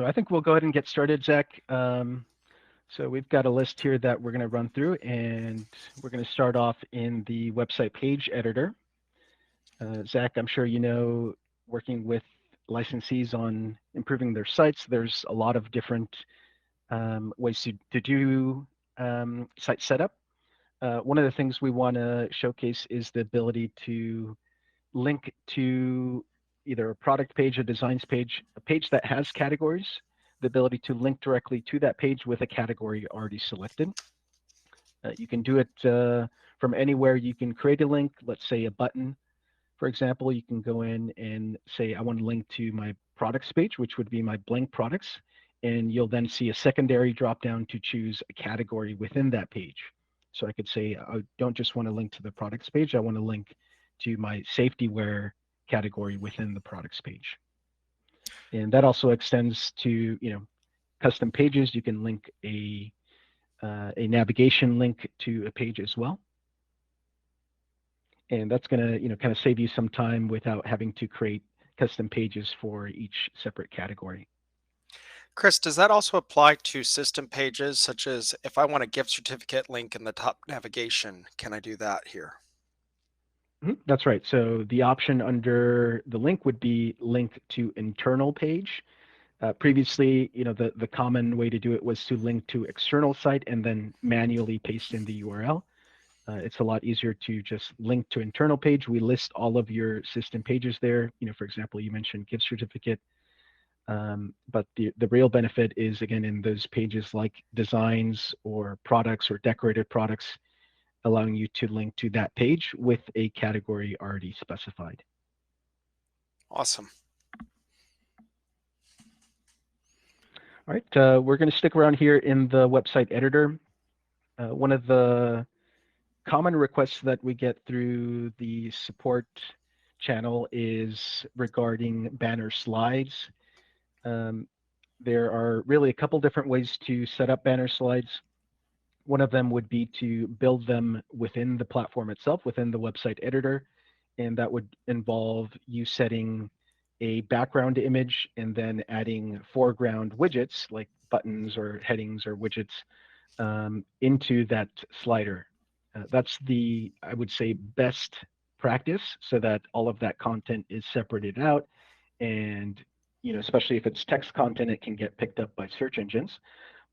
So I think we'll go ahead and get started, Zach. So we've got a list here that we're going to run through, and we're going to start off in the website page editor. Zach, I'm sure you know, working with licensees on improving their sites, there's a lot of different ways to do site setup. One of the things we want to showcase is the ability to link to either a product page, a designs page, a page that has categories, the ability to link directly to that page with a category already selected. You can do it from anywhere. You can create a link, let's say a button. For example, you can go in and say, I want to link to my products page, which would be my blank products. And you'll then see a secondary dropdown to choose a category within that page. So I could say, I don't just want to link to the products page, I want to link to my safety wear category within the products page. And that also extends to, custom pages. You can link a navigation link to a page as well. And that's going to, kind of save you some time without having to create custom pages for each separate category. Chris, does that also apply to system pages, such as if I want a gift certificate link in the top navigation, can I do that here? That's right. So the option under the link would be link to internal page. Previously, the common way to do it was to link to external site and then manually paste in the URL. It's a lot easier to just link to internal page. We list all of your system pages there. For example, you mentioned gift certificate. But the real benefit is, again, in those pages like designs or products or decorated products, allowing you to link to that page with a category already specified. Awesome. All right, we're going to stick around here in the website editor. One of the common requests that we get through the support channel is regarding banner slides. There are really a couple different ways to set up banner slides. One of them would be to build them within the platform itself, within the website editor, and that would involve you setting a background image and then adding foreground widgets like buttons or headings or widgets into that slider. That's the, I would say, best practice, so that all of that content is separated out, and especially if it's text content, it can get picked up by search engines.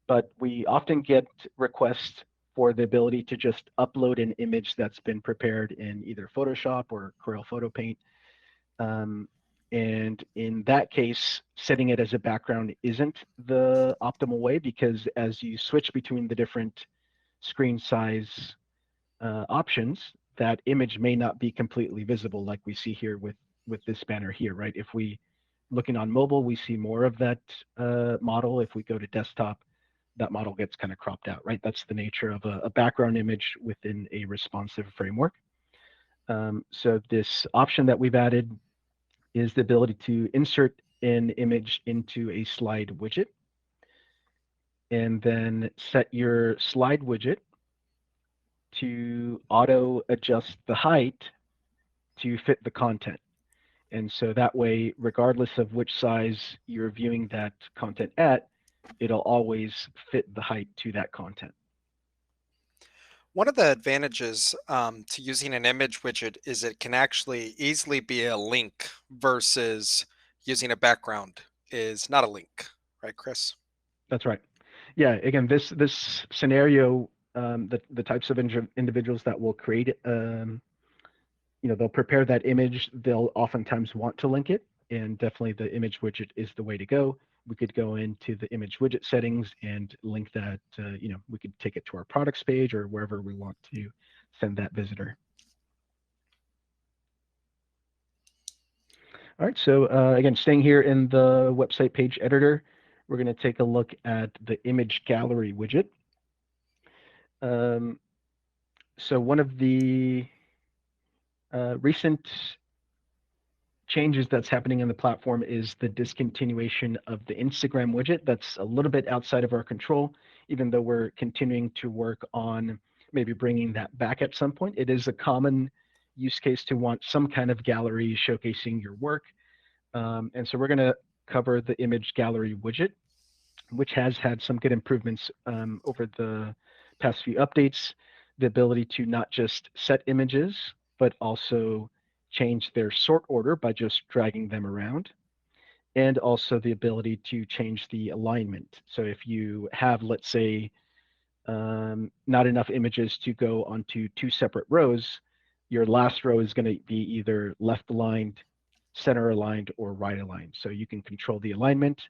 But we often get requests for the ability to just upload an image that's been prepared in either Photoshop or Corel Photo Paint. And in that case, setting it as a background isn't the optimal way, because as you switch between the different screen size options, that image may not be completely visible, like we see here with this banner here, right? If we looking on mobile, we see more of that model. If we go to desktop, that model gets kind of cropped out, right? That's the nature of a background image within a responsive framework. So this option that we've added is the ability to insert an image into a slide widget, and then set your slide widget to auto adjust the height to fit the content. And so that way, regardless of which size you're viewing that content at, it'll always fit the height to that content. One of the advantages to using an image widget is it can actually easily be a link versus using a background is not a link, right, Chris? That's right. Yeah, again, this scenario, the types of individuals that will create, they'll prepare that image, they'll oftentimes want to link it, and definitely the image widget is the way to go. We could go into the image widget settings and link that, we could take it to our products page or wherever we want to send that visitor. All right, so again, staying here in the website page editor, we're going to take a look at the image gallery widget. So one of the recent changes that's happening in the platform is the discontinuation of the Instagram widget. That's a little bit outside of our control, even though we're continuing to work on maybe bringing that back at some point. It is a common use case to want some kind of gallery showcasing your work. And so we're going to cover the image gallery widget. which has had some good improvements over the past few updates. The ability to not just set images, but also change their sort order by just dragging them around, and also the ability to change the alignment. So if you have, let's say, not enough images to go onto two separate rows, your last row is going to be either left aligned, center aligned, or right aligned. So you can control the alignment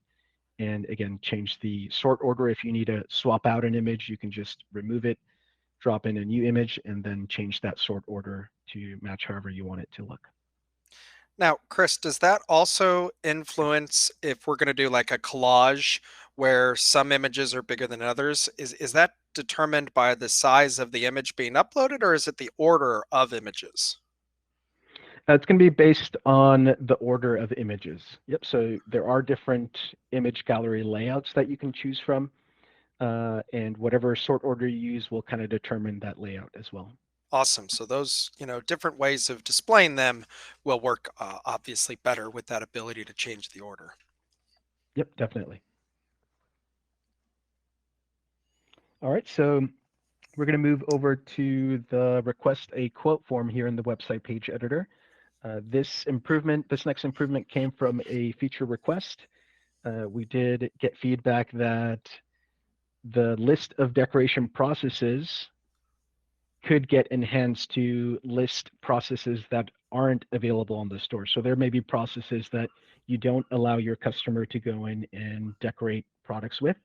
and again, change the sort order. If you need to swap out an image, you can just remove it, drop in a new image, and then change that sort order to match however you want it to look. Now, Chris, does that also influence if we're going to do like a collage where some images are bigger than others? Is that determined by the size of the image being uploaded, or is it the order of images? It's going to be based on the order of images. Yep. So there are different image gallery layouts that you can choose from, and whatever sort order you use will kind of determine that layout as well. Awesome. So those, different ways of displaying them will work obviously better with that ability to change the order. Yep, definitely. All right. So we're going to move over to the request a quote form here in the website page editor. This next improvement came from a feature request. We did get feedback that the list of decoration processes could get enhanced to list processes that aren't available on the store. So there may be processes that you don't allow your customer to go in and decorate products with,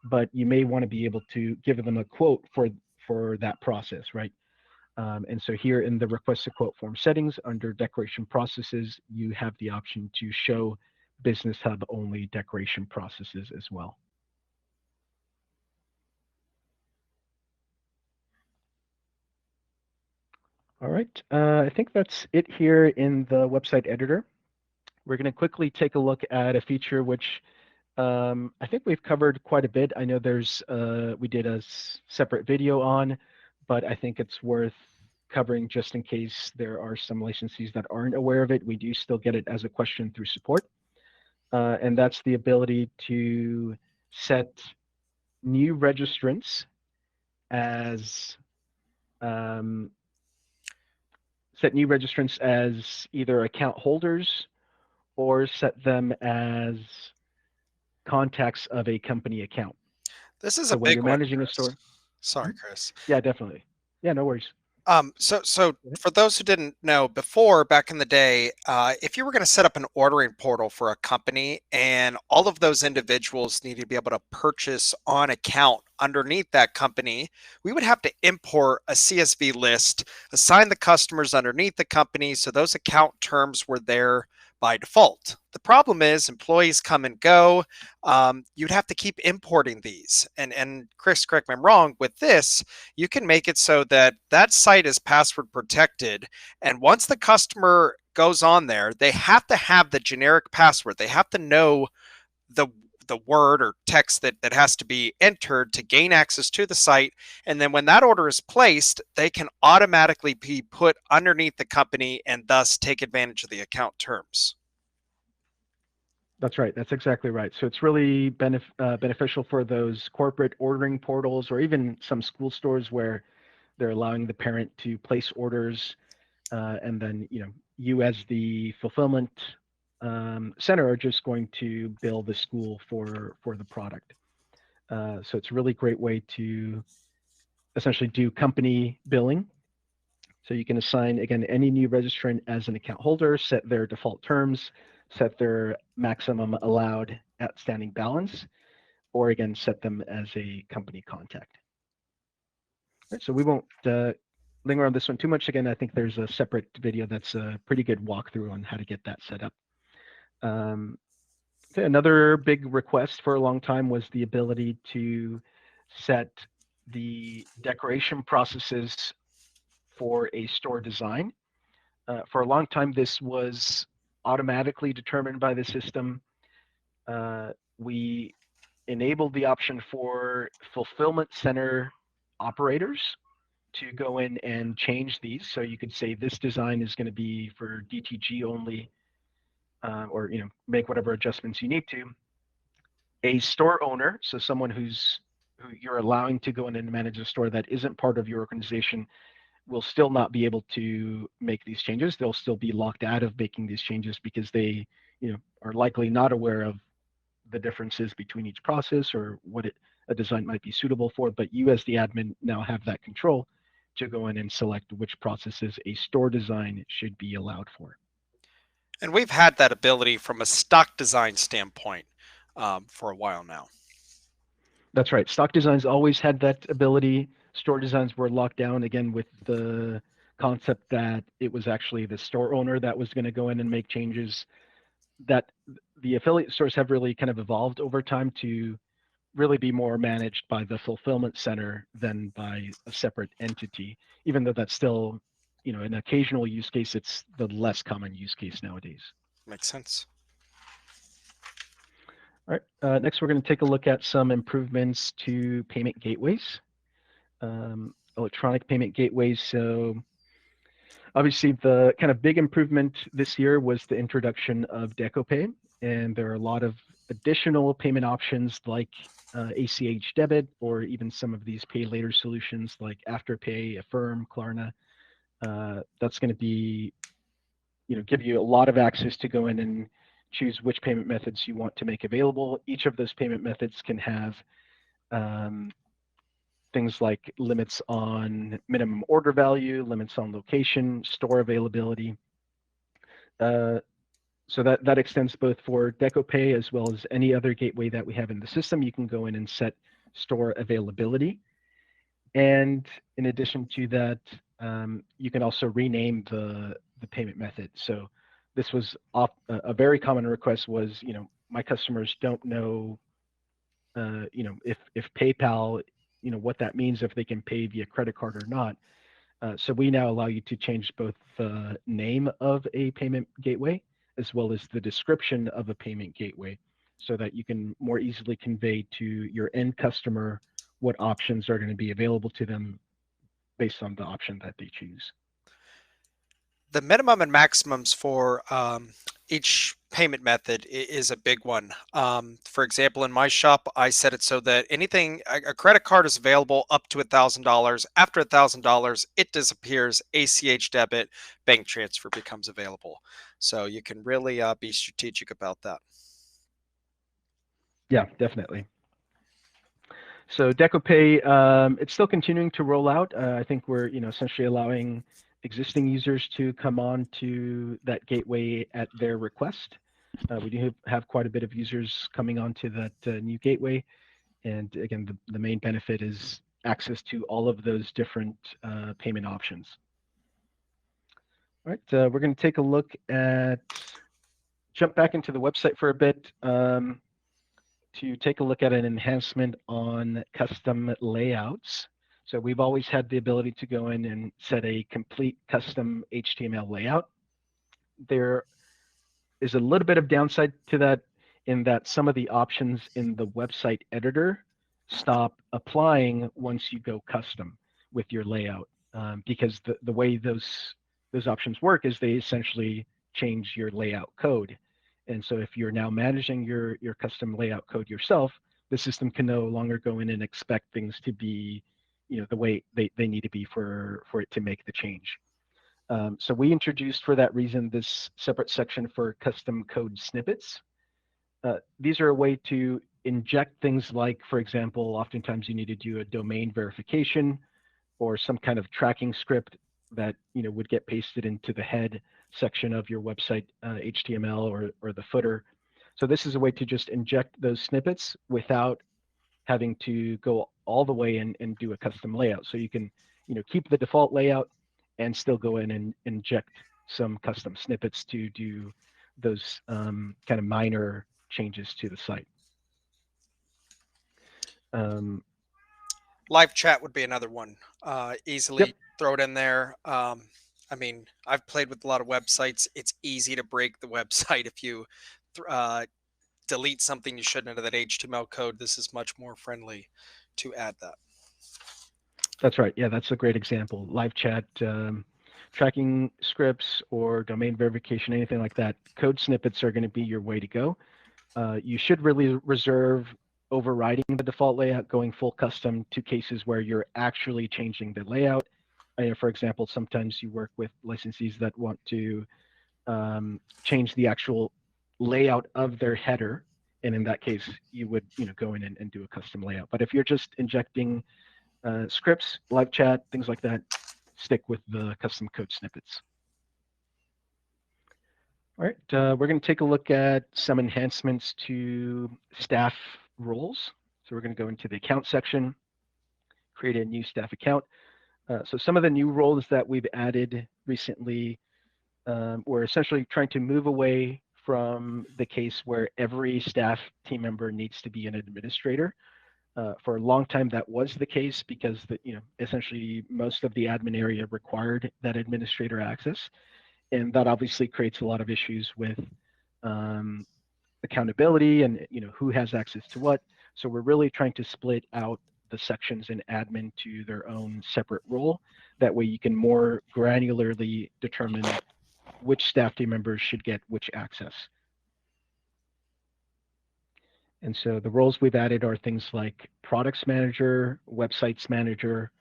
but you may want to be able to give them a quote for that process, right? And so here in the request a quote form settings under decoration processes, you have the option to show Business Hub only decoration processes as well. All right, I think that's it here in the website editor. We're going to quickly take a look at a feature which I think we've covered quite a bit. I know we did a separate video on, but I think it's worth covering just in case there are some licensees that aren't aware of it. We do still get it as a question through support. And that's the ability to set new registrants as um, either account holders or set them as contacts of a company account. This is So a when big you're one, managing a Chris. store, Sorry, Mhm. Chris. Yeah, definitely. Yeah, no worries. So Go ahead. for those who didn't know, before back in the day, if you were going to set up an ordering portal for a company and all of those individuals needed to be able to purchase on account underneath that company, we would have to import a CSV list, assign the customers underneath the company, so those account terms were there by default. The problem is employees come and go. You'd have to keep importing these. And Chris, correct me if I'm wrong, with this, you can make it so that that site is password protected. And once the customer goes on there, they have to have the generic password. They have to know the the word or text that has to be entered to gain access to the site. And then when that order is placed, they can automatically be put underneath the company and thus take advantage of the account terms. That's right. That's exactly right. So it's really beneficial for those corporate ordering portals or even some school stores where they're allowing the parent to place orders, and then you as the fulfillment center are just going to bill the school for the product. So it's a really great way to essentially do company billing. So you can assign, again, any new registrant as an account holder, set their default terms, set their maximum allowed outstanding balance, or again, set them as a company contact. All right, so we won't linger on this one too much. Again, I think there's a separate video that's a pretty good walkthrough on how to get that set up. Um, Another big request for a long time was the ability to set the decoration processes for a store design. For a long time, this was automatically determined by the system. We enabled the option for fulfillment center operators to go in and change these. So you could say this design is going to be for DTG only, or make whatever adjustments you need to. A store owner, so someone who you're allowing to go in and manage a store that isn't part of your organization, will still not be able to make these changes. They'll still be locked out of making these changes because they, are likely not aware of the differences between each process or what a design might be suitable for. But you, as the admin, now have that control to go in and select which processes a store design should be allowed for. And we've had that ability from a stock design standpoint for a while now. That's right. Stock designs always had that ability. Store designs were locked down again with the concept that it was actually the store owner that was going to go in and make changes. That the affiliate stores have really kind of evolved over time to really be more managed by the fulfillment center than by a separate entity, even though that's still, an occasional use case. It's the less common use case nowadays. Makes sense. All right. Next, we're going to take a look at some improvements to payment gateways, electronic payment gateways. So obviously, the kind of big improvement this year was the introduction of DecoPay, and there are a lot of additional payment options like ACH debit, or even some of these pay later solutions like Afterpay, Affirm, Klarna. That's going to be, give you a lot of access to go in and choose which payment methods you want to make available. Each of those payment methods can have um, things like limits on minimum order value, limits on location, store availability. Uh, so that extends both for DecoPay as well as any other gateway that we have in the system. You can go in and set store availability. And in addition to that, you can also rename the payment method. So this was a very common request was, my customers don't know, if PayPal, what that means, if they can pay via credit card or not. So we now allow you to change both the name of a payment gateway as well as the description of a payment gateway so that you can more easily convey to your end customer what options are going to be available to them based on the option that they choose. The minimum and maximums for each payment method is a big one. For example, in my shop, I set it so that anything a credit card is available up to $1,000. After $1,000, it disappears. ACH debit, bank transfer becomes available. So you can really be strategic about that. Yeah, definitely. So DecoPay, it's still continuing to roll out. I think we're, essentially allowing existing users to come on to that gateway at their request. We do have quite a bit of users coming onto that new gateway. And again, the main benefit is access to all of those different payment options. All right, we're going to take a look at, jump back into the website for a bit. To take a look at an enhancement on custom layouts. So we've always had the ability to go in and set a complete custom HTML layout. There is a little bit of downside to that in that some of the options in the website editor stop applying once you go custom with your layout, because the way those options work is they essentially change your layout code. And so if you're now managing your custom layout code yourself, the system can no longer go in and expect things to be, the way they need to be for it to make the change. So we introduced, for that reason, this separate section for custom code snippets. These are a way to inject things like, for example, oftentimes you need to do a domain verification or some kind of tracking script that would get pasted into the head section of your website HTML or the footer. So this is a way to just inject those snippets without having to go all the way and do a custom layout. So you can keep the default layout and still go in and inject some custom snippets to do those kind of minor changes to the site. Live chat would be another one. Yep, Easily throw it in there. I mean, I've played with a lot of websites. It's easy to break the website if you uh, delete something you shouldn't into that HTML code. This is much more friendly to add that. that's right. Yeah, that's a great example. Live chat, tracking scripts or domain verification, anything like that. Code snippets are going to be your way to go. You should really reserve overriding the default layout, going full custom to cases where you're actually changing the layout. For example, sometimes you work with licensees that want to change the actual layout of their header, and in that case, you would go in and do a custom layout. But if you're just injecting scripts, live chat, things like that, stick with the custom code snippets. All right, we're going to take a look at some enhancements to staff roles. So we're going to go into the account section, create a new staff account. So some of the new roles that we've added recently, we're essentially trying to move away from the case where every staff team member needs to be an administrator. For a long time, that was the case because essentially most of the admin area required that administrator access, and that obviously creates a lot of issues with accountability and who has access to what. So we're really trying to split out the sections in admin to their own separate role. That way you can more granularly determine which staff team members should get which access. And so the roles we've added are things like products manager, websites manager,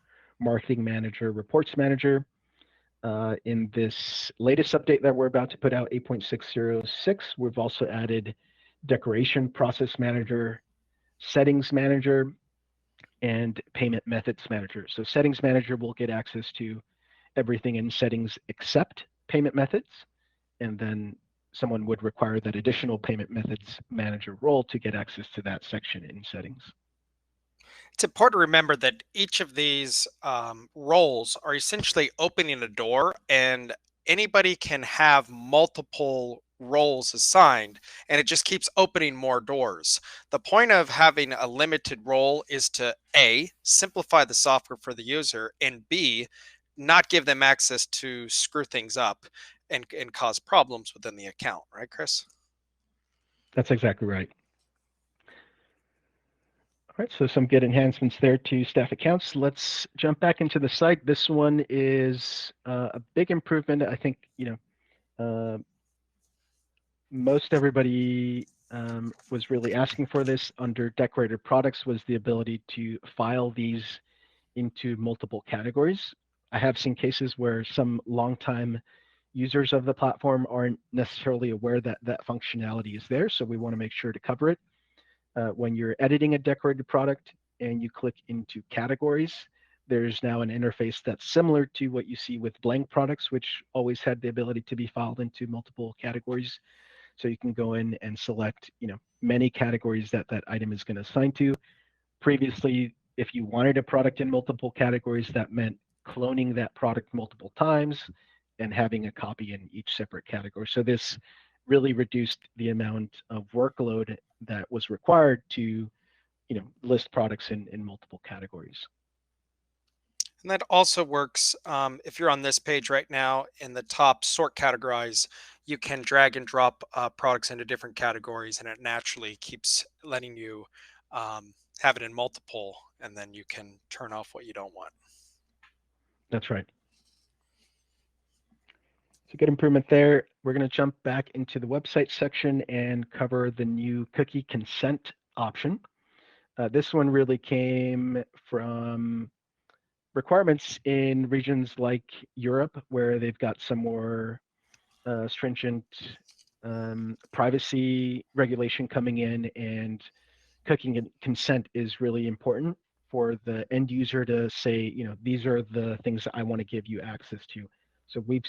marketing manager, reports manager. In this latest update that we're about to put out, 8.606, we've also added decoration process manager, settings manager, and payment methods manager. So settings manager will get access to everything in settings except payment methods, and then someone would require that additional payment methods manager role to get access to that section in settings. It's important to remember that each of these roles are essentially opening a door, and anybody can have multiple roles assigned, and it just keeps opening more doors. The point of having a limited role is to A, simplify the software for the user, and B, not give them access to screw things up and cause problems within the account, right, Chris? That's exactly right. All right, so some good enhancements there to staff accounts. Let's jump back into the site. This one is a big improvement. I think, most everybody was really asking for this under decorated products, was the ability to file these into multiple categories. I have seen cases where some longtime users of the platform aren't necessarily aware that that functionality is there, so we want to make sure to cover it. When you're editing a decorated product and you click into categories, there's now an interface that's similar to what you see with blank products, which always had the ability to be filed into multiple categories. So you can go in and select, many categories that that item is going to assign to. Previously, if you wanted a product in multiple categories, that meant cloning that product multiple times and having a copy in each separate category. So this really reduced the amount of workload that was required to, list products in multiple categories. And that also works if you're on this page right now in the top sort categorize, you can drag and drop products into different categories, and it naturally keeps letting you have it in multiple, and then you can turn off what you don't want. That's right. It's a good improvement there. We're going to jump back into the website section and cover the new cookie consent option. This one really came from requirements in regions like Europe, where they've got some more stringent privacy regulation coming in, and cookie consent is really important for the end user to say, these are the things that I want to give you access to. So we've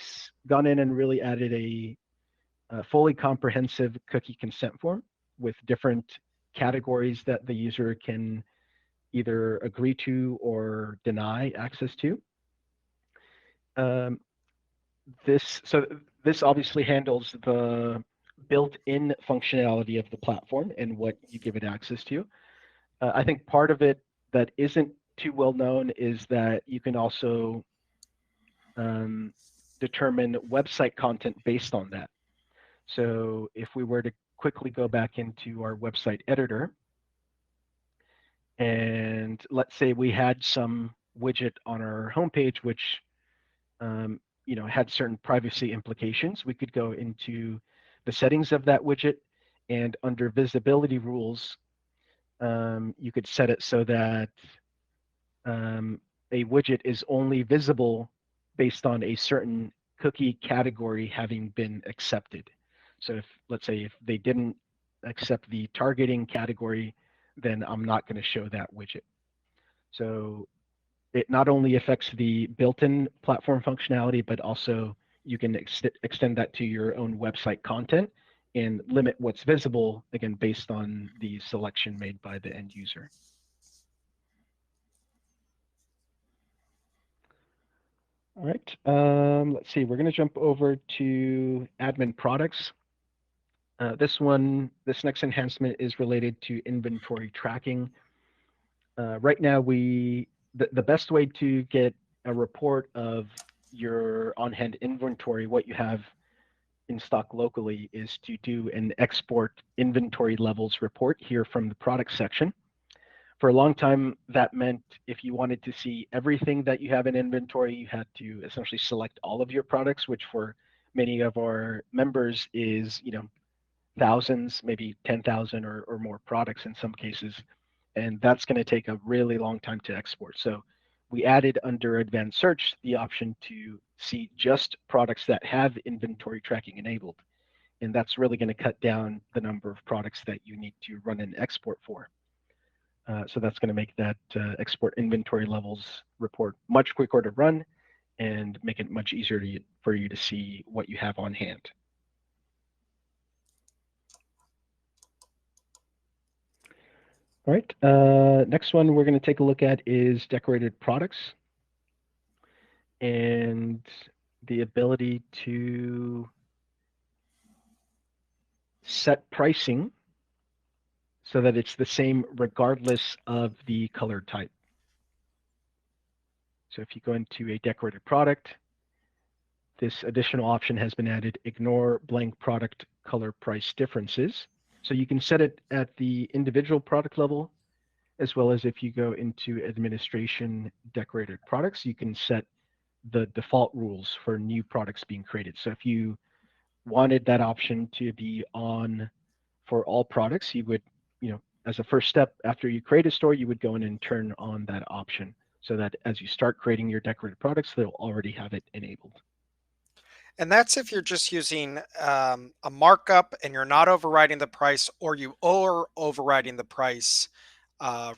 gone in and really added a fully comprehensive cookie consent form with different categories that the user can either agree to or deny access to. Um, this obviously handles the built-in functionality of the platform and what you give it access to. I think part of it that isn't too well known is that you can also determine website content based on that. So if we were to quickly go back into our website editor, and let's say we had some widget on our homepage which had certain privacy implications, we could go into the settings of that widget And under visibility rules, you could set it so that a widget is only visible based on a certain cookie category having been accepted. So if, let's say, if they didn't accept the targeting category, then I'm not going to show that widget. So it not only affects the built-in platform functionality, but also you can extend that to your own website content and limit what's visible, again, based on the selection made by the end user. All right, let's see, we're going to jump over to admin products. This next enhancement is related to inventory tracking. Right now, the best way to get a report of your on-hand inventory, what you have in stock locally, is to do an export inventory levels report here from the product section. For a long time, that meant if you wanted to see everything that you have in inventory, you had to essentially select all of your products, which for many of our members is, thousands, maybe 10,000 or more products in some cases. And that's going to take a really long time to export. So we added under advanced search the option to see just products that have inventory tracking enabled. And that's really going to cut down the number of products that you need to run an export for. So that's going to make that export inventory levels report much quicker to run and make it much easier for you to see what you have on hand. All right, next one we're going to take a look at is decorated products and the ability to set pricing so that it's the same regardless of the color type. So if you go into a decorated product, this additional option has been added, ignore blank product color price differences. So you can set it at the individual product level, as well as if you go into administration decorated products, you can set the default rules for new products being created. So if you wanted that option to be on for all products, you would, as a first step after you create a store, you would go in and turn on that option so that as you start creating your decorated products, they'll already have it enabled. And that's if you're just using a markup and you're not overriding the price, or you are overriding the price,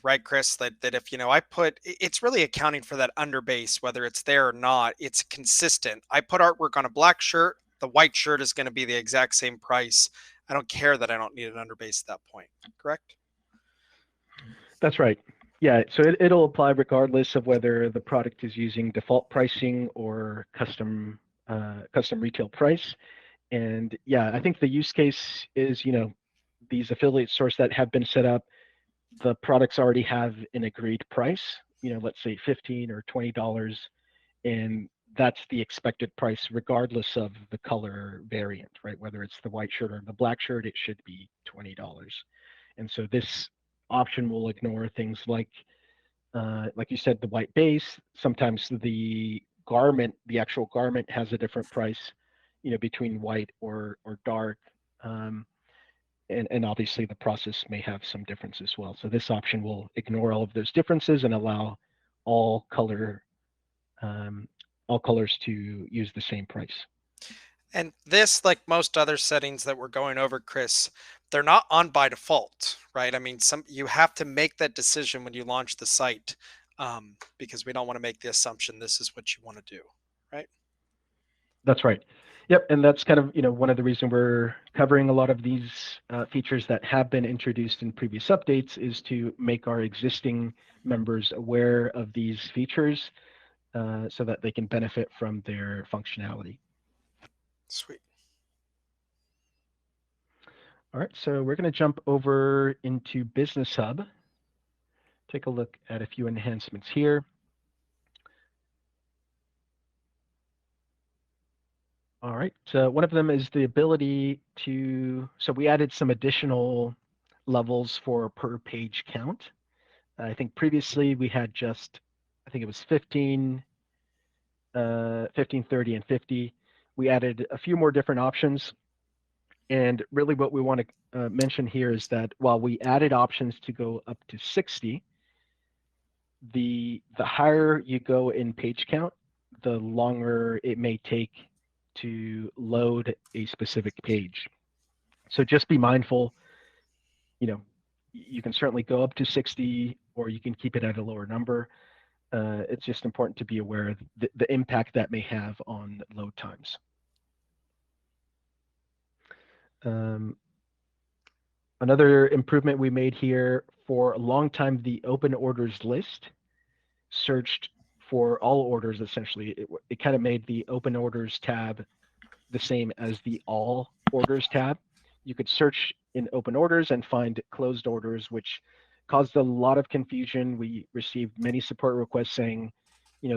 right, Chris? That if I put, it's really accounting for that underbase, whether it's there or not. It's consistent. I put artwork on a black shirt, the white shirt is going to be the exact same price. I don't care that I don't need an underbase at that point. Correct? That's right. Yeah, so it'll apply regardless of whether the product is using default pricing or custom retail price. And yeah, I think the use case is, these affiliate stores that have been set up, the products already have an agreed price, let's say 15 or $20, and that's the expected price regardless of the color variant, right? Whether it's the white shirt or the black shirt, it should be $20. And so this option will ignore things like you said, the white base. Sometimes the actual garment has a different price, between white or dark. Um, and obviously the process may have some difference as well. So this option will ignore all of those differences and allow all color um, all colors to use the same price. And this, like most other settings that we're going over, Chris, they're not on by default, right? I mean, you have to make that decision when you launch the site, because we don't want to make the assumption this is what you want to do, right? That's right. Yep, and that's kind of one of the reasons we're covering a lot of these features that have been introduced in previous updates is to make our existing members aware of these features so that they can benefit from their functionality. Sweet. All right, so we're going to jump over into Business Hub. Take a look at a few enhancements here. All right, so one of them is the ability so we added some additional levels for per page count. I think previously we had I think it was 15, 15, 30, and 50. We added a few more different options. And really what we want to mention here is that while we added options to go up to 60, the higher you go in page count, the longer it may take to load a specific page. So just be mindful, you know, you can certainly go up to 60 or you can keep it at a lower number. It's just important to be aware of the impact that may have on load times. Um, Another improvement we made here, for a long time, the open orders list searched for all orders essentially. It kind of made the open orders tab the same as the all orders tab. You could search in open orders and find closed orders, which caused a lot of confusion. We received many support requests saying,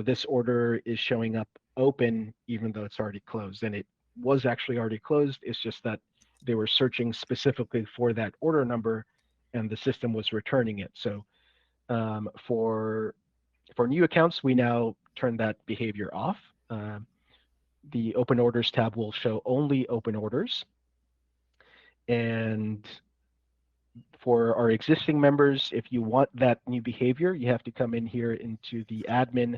this order is showing up open even though it's already closed. And it was actually already closed. It's just that they were searching specifically for that order number and the system was returning it. So for new accounts, we now turn that behavior off. The open orders tab will show only open orders. And for our existing members, if you want that new behavior, you have to come in here into the admin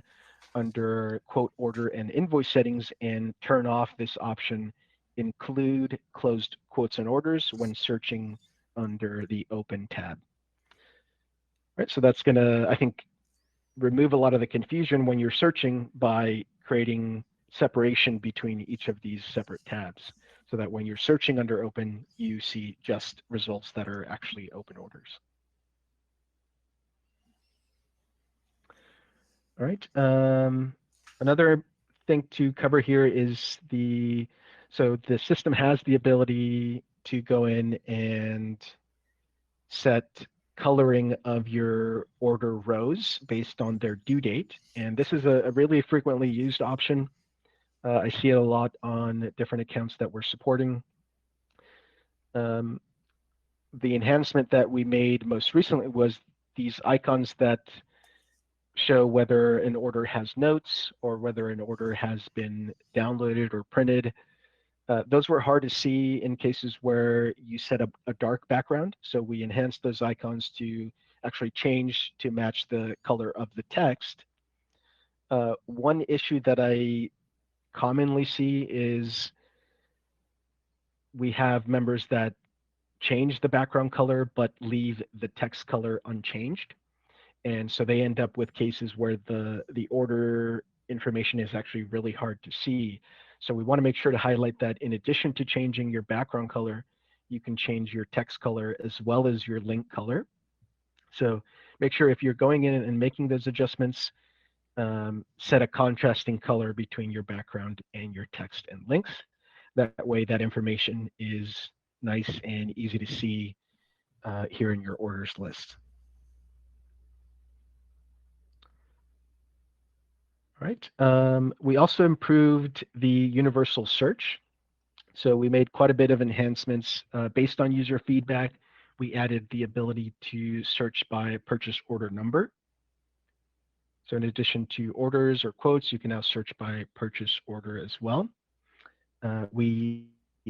under quote order and invoice settings and turn off this option, include closed quotes and orders when searching under the open tab. All right, so that's gonna, I think, remove a lot of the confusion when you're searching by creating separation between each of these separate tabs so that when you're searching under open, you see just results that are actually open orders. All right. Another thing to cover here is so the system has the ability to go in and set coloring of your order rows based on their due date. And this is a really frequently used option. I see it a lot on different accounts that we're supporting. The enhancement that we made most recently was these icons that show whether an order has notes or whether an order has been downloaded or printed. Those were hard to see in cases where you set up a dark background. So we enhanced those icons to actually change to match the color of the text. One issue that I commonly see is we have members that change the background color but leave the text color unchanged. And so they end up with cases where the order information is actually really hard to see. So we want to make sure to highlight that in addition to changing your background color, you can change your text color as well as your link color. So make sure if you're going in and making those adjustments, set a contrasting color between your background and your text and links. That way that information is nice and easy to see here in your orders list. All right. We also improved the universal search. So we made quite a bit of enhancements based on user feedback. We added the ability to search by purchase order number. So in addition to orders or quotes, you can now search by purchase order as well. We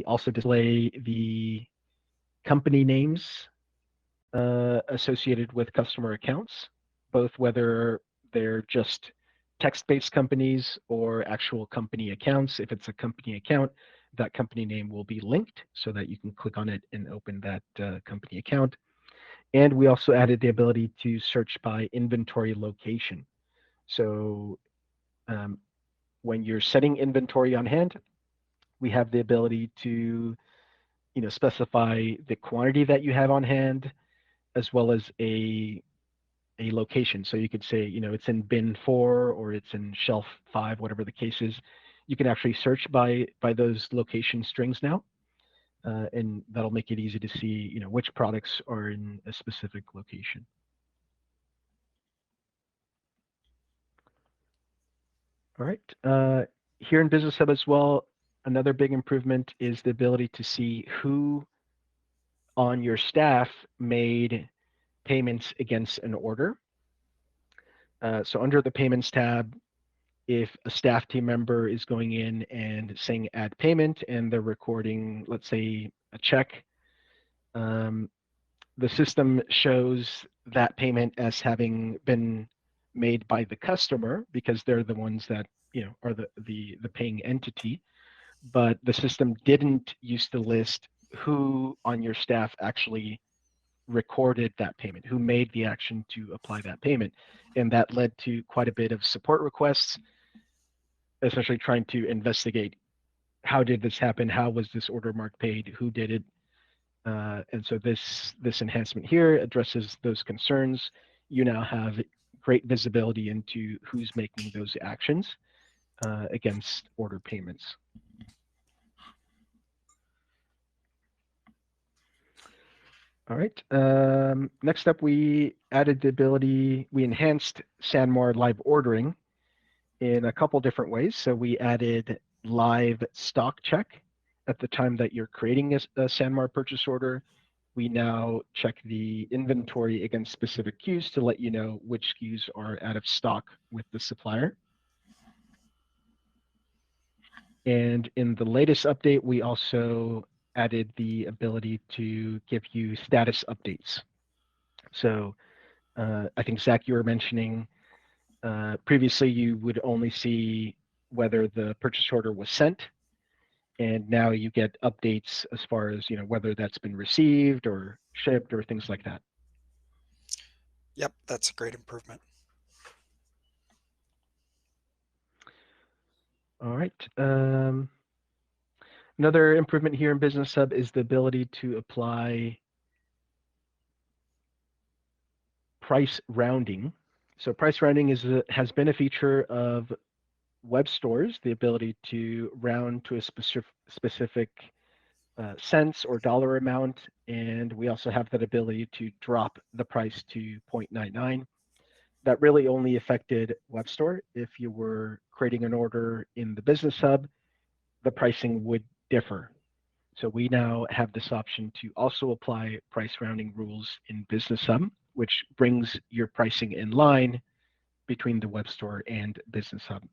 also display the company names associated with customer accounts, both whether they're just text-based companies or actual company accounts. If it's a company account, that company name will be linked so that you can click on it and open that company account. And we also added the ability to search by inventory location. So when you're setting inventory on hand, we have the ability to specify the quantity that you have on hand, as well as a location. So you could say, it's in bin 4 or it's in shelf 5, whatever the case is. You can actually search by those location strings now, and that'll make it easy to see, which products are in a specific location. All right. Here in Business Hub as well, another big improvement is the ability to see who on your staff made payments against an order. So under the payments tab, if a staff team member is going in and saying add payment and they're recording, let's say, a check, um, the system shows that payment as having been made by the customer because they're the ones that are the paying entity. But the system didn't used to list who on your staff actually recorded that payment, who made the action to apply that payment. And that led to quite a bit of support requests, essentially trying to investigate how did this happen, how was this order mark paid, who did it. And so this enhancement here addresses those concerns. You now have great visibility into who's making those actions against order payments. All right. Next up, we enhanced SanMar live ordering in a couple different ways. So we added live stock check at the time that you're creating a SanMar purchase order. We now check the inventory against specific SKUs to let you know which SKUs are out of stock with the supplier. And in the latest update, we also added the ability to give you status updates. So I think, Zach, you were mentioning previously you would only see whether the purchase order was sent, and now you get updates as far as whether that's been received or shipped or things like that. Yep, that's a great improvement. All right. Another improvement here in Business Hub is the ability to apply price rounding. So price rounding has been a feature of web stores, the ability to round to a specific cents or dollar amount. And we also have that ability to drop the price to 0.99. That really only affected web store. If you were creating an order in the Business Hub, the pricing would differ. So we now have this option to also apply price rounding rules in Business Hub, which brings your pricing in line between the web store and Business Hub.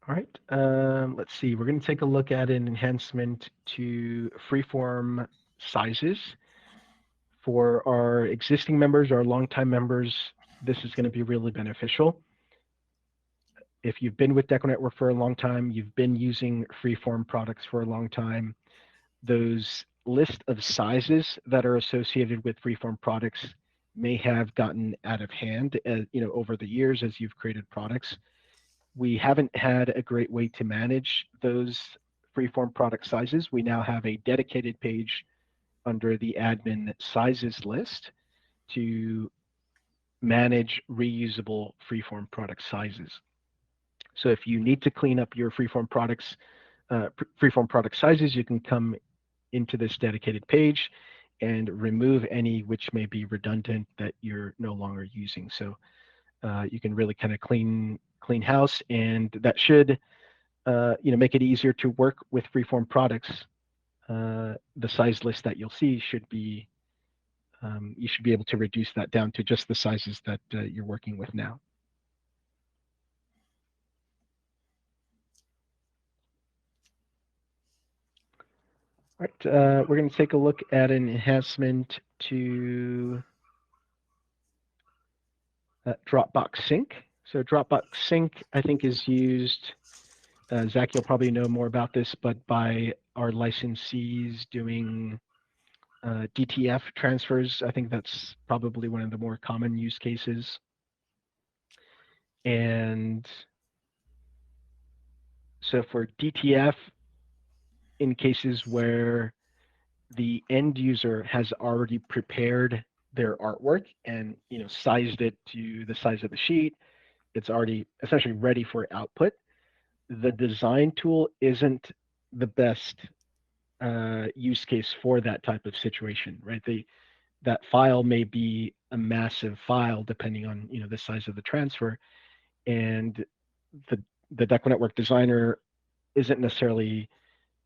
All right, let's see. We're going to take a look at an enhancement to freeform sizes. For our existing members, our longtime members, this is going to be really beneficial. If you've been with DecoNetwork for a long time, you've been using freeform products for a long time, those list of sizes that are associated with freeform products may have gotten out of hand over the years as you've created products. We haven't had a great way to manage those freeform product sizes. We now have a dedicated page under the admin sizes list to manage reusable freeform product sizes. So if you need to clean up your freeform product sizes, you can come into this dedicated page and remove any which may be redundant that you're no longer using. So you can really kind of clean house, and that should make it easier to work with freeform products. The size list that you'll see should be you should be able to reduce that down to just the sizes that you're working with now. All right, we're going to take a look at an enhancement to Dropbox Sync. So Dropbox Sync, I think, is used, Zach, you'll probably know more about this, but by our licensees doing DTF transfers. I think that's probably one of the more common use cases. And so for DTF, in cases where the end user has already prepared their artwork and sized it to the size of the sheet, it's already essentially ready for output. The design tool isn't the best use case for that type of situation, right? That file may be a massive file depending on the size of the transfer, and the DecoNetwork designer isn't necessarily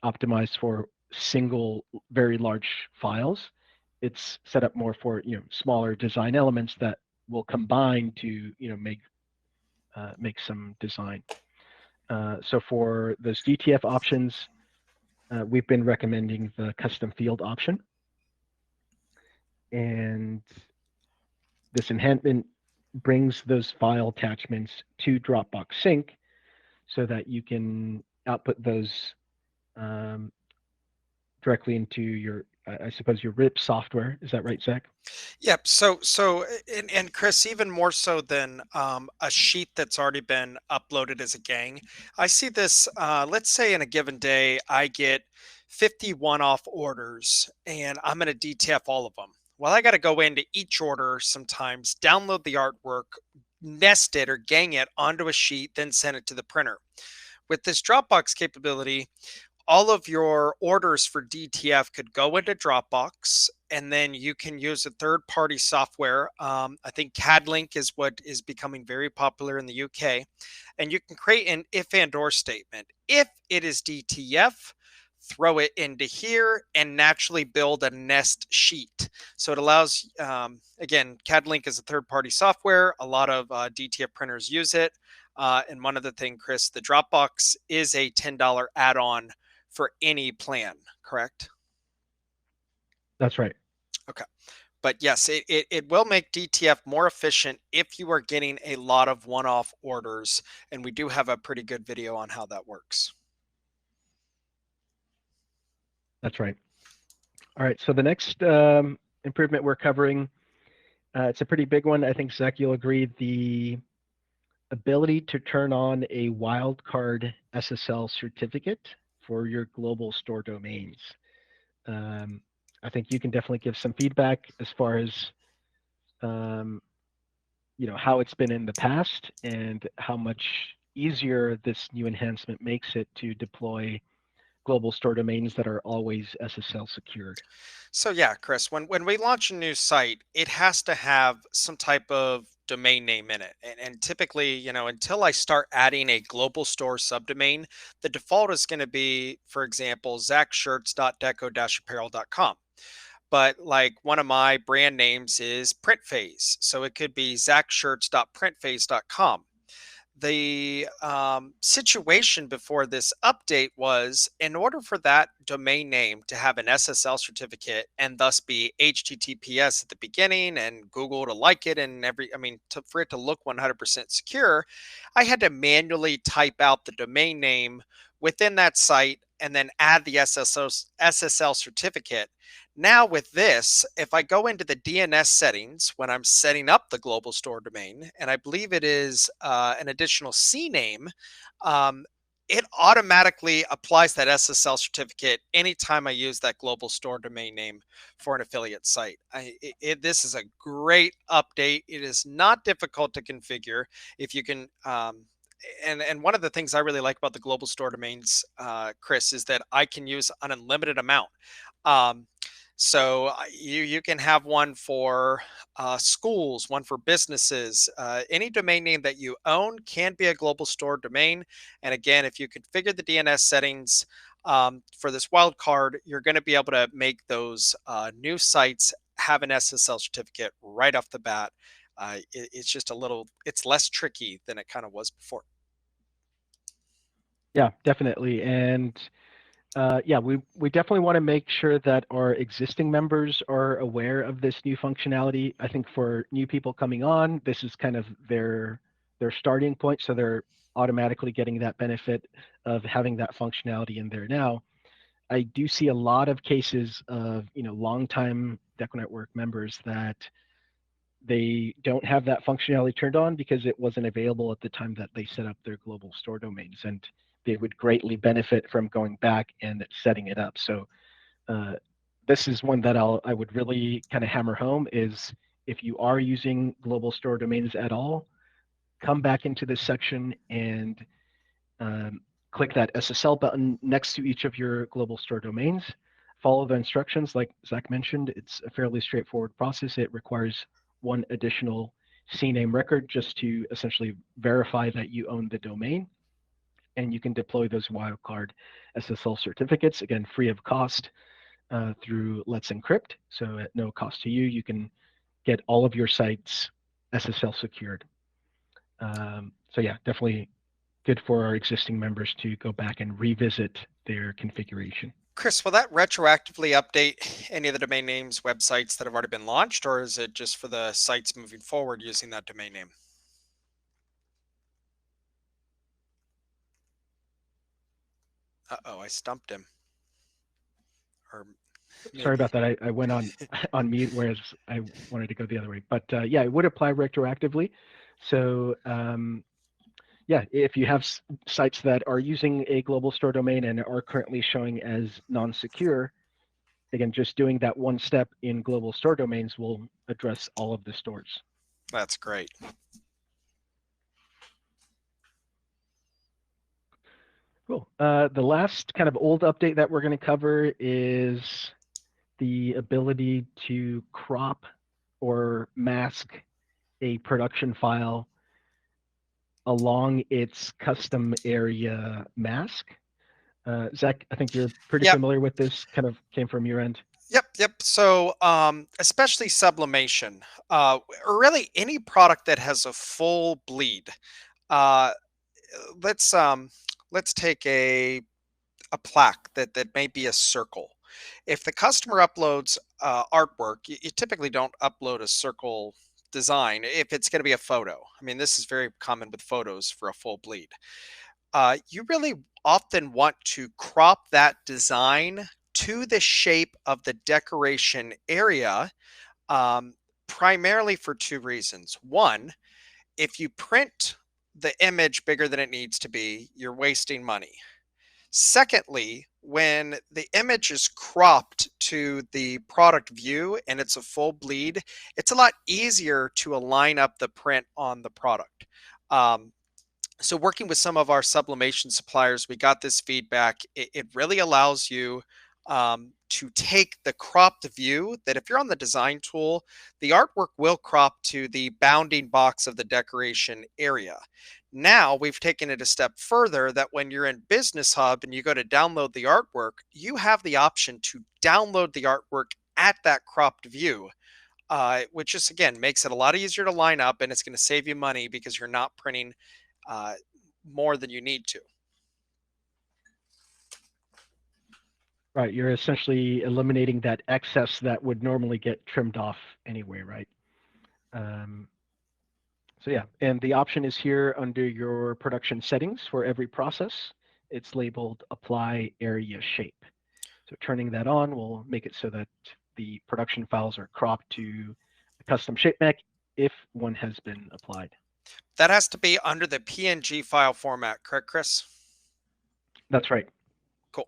optimized for single very large files. It's set up more for smaller design elements that will combine to make some design. So for those DTF options, we've been recommending the custom field option, and this enhancement brings those file attachments to Dropbox Sync so that you can output those um, directly into your, I suppose, your RIP software. Is that right, Zach? Yep. So, and Chris, even more so than a sheet that's already been uploaded as a gang, I see this. Let's say in a given day, I get 50 one-off orders, and I'm going to DTF all of them. Well, I got to go into each order sometimes, download the artwork, nest it or gang it onto a sheet, then send it to the printer. With this Dropbox capability, all of your orders for DTF could go into Dropbox, and then you can use a third-party software. I think CADLink is what is becoming very popular in the UK, and you can create an if and or statement. If it is DTF, throw it into here and naturally build a nest sheet. So it allows, again, CADLink is a third-party software. A lot of DTF printers use it. And one other thing, Chris, the Dropbox is a $10 add-on for any plan, correct? That's right. Okay. But yes, it will make DTF more efficient if you are getting a lot of one-off orders. And we do have a pretty good video on how that works. That's right. All right. So the next improvement we're covering, it's a pretty big one. I think, Zach, you'll agree, the ability to turn on a wildcard SSL certificate for your global store domains. Um, I think you can definitely give some feedback as far as um, how it's been in the past and how much easier this new enhancement makes it to deploy global store domains that are always SSL secured. So yeah, Chris, when we launch a new site, it has to have some type of domain name in it. And typically, until I start adding a global store subdomain, the default is going to be, for example, zachshirts.deco-apparel.com. But like one of my brand names is Printphase. So it could be zachshirts.printphase.com. The situation before this update was, in order for that domain name to have an SSL certificate and thus be HTTPS at the beginning and Google to like it and for it to look 100% secure, I had to manually type out the domain name within that site and then add the SSL certificate. Now with this, if I go into the DNS settings when I'm setting up the global store domain, and I believe it is an additional CNAME, it automatically applies that SSL certificate anytime I use that global store domain name for an affiliate site. This is a great update. It is not difficult to configure. If you can, and one of the things I really like about the global store domains, Chris, is that I can use an unlimited amount. So you can have one for schools, one for businesses. Any domain name that you own can be a global store domain. And again, if you configure the DNS settings for this wildcard, you're going to be able to make those new sites have an SSL certificate right off the bat. It's just it's less tricky than it kind of was before. Yeah, definitely. And yeah, we definitely want to make sure that our existing members are aware of this new functionality. I think for new people coming on, this is kind of their starting point, so they're automatically getting that benefit of having that functionality in there now. I do see a lot of cases of longtime DecoNetwork members that they don't have that functionality turned on because it wasn't available at the time that they set up their global store domains, and they would greatly benefit from going back and setting it up. So this is one that I would really kind of hammer home is, if you are using global store domains at all, come back into this section and click that SSL button next to each of your global store domains. Follow the instructions. Like Zach mentioned, it's a fairly straightforward process. It requires one additional CNAME record just to essentially verify that you own the domain. And you can deploy those wildcard SSL certificates, again, free of cost through Let's Encrypt. So at no cost to you, you can get all of your sites SSL secured. So yeah, definitely good for our existing members to go back and revisit their configuration. Chris, will that retroactively update any of the domain names, websites that have already been launched, or is it just for the sites moving forward using that domain name? Uh-oh, I stumped him. Or Sorry maybe. about that. I went on on mute, whereas I wanted to go the other way. But yeah, it would apply retroactively. So yeah, if you have sites that are using a global store domain and are currently showing as non-secure, again, just doing that one step in global store domains will address all of the stores. That's great. Cool. The last kind of old update that we're going to cover is the ability to crop or mask a production file along its custom area mask. Zach, I think you're pretty Yep. familiar with this, kind of came from your end. Yep. So, especially sublimation, or really any product that has a full bleed. Uh, let's let's take a plaque that may be a circle. If the customer uploads artwork, you typically don't upload a circle design if it's going to be a photo. I mean, this is very common with photos for a full bleed. You really often want to crop that design to the shape of the decoration area, um, primarily for two reasons. One, if you print the image bigger than it needs to be, you're wasting money. Secondly, when the image is cropped to the product view and it's a full bleed, it's a lot easier to align up the print on the product. Um, so working with some of our sublimation suppliers, we got this feedback. It really allows you to take the cropped view that if you're on the design tool, the artwork will crop to the bounding box of the decoration area. Now we've taken it a step further that when you're in Business Hub and you go to download the artwork, you have the option to download the artwork at that cropped view, which just again makes it a lot easier to line up, and it's going to save you money because you're not printing uh, more than you need to. Right, you're essentially eliminating that excess that would normally get trimmed off anyway, right? Um, so yeah, and the option is here under your production settings for every process. It's labeled apply area shape. So turning that on will make it so that the production files are cropped to a custom shape map if one has been applied. That has to be under the PNG file format, correct, Chris? That's right. Cool.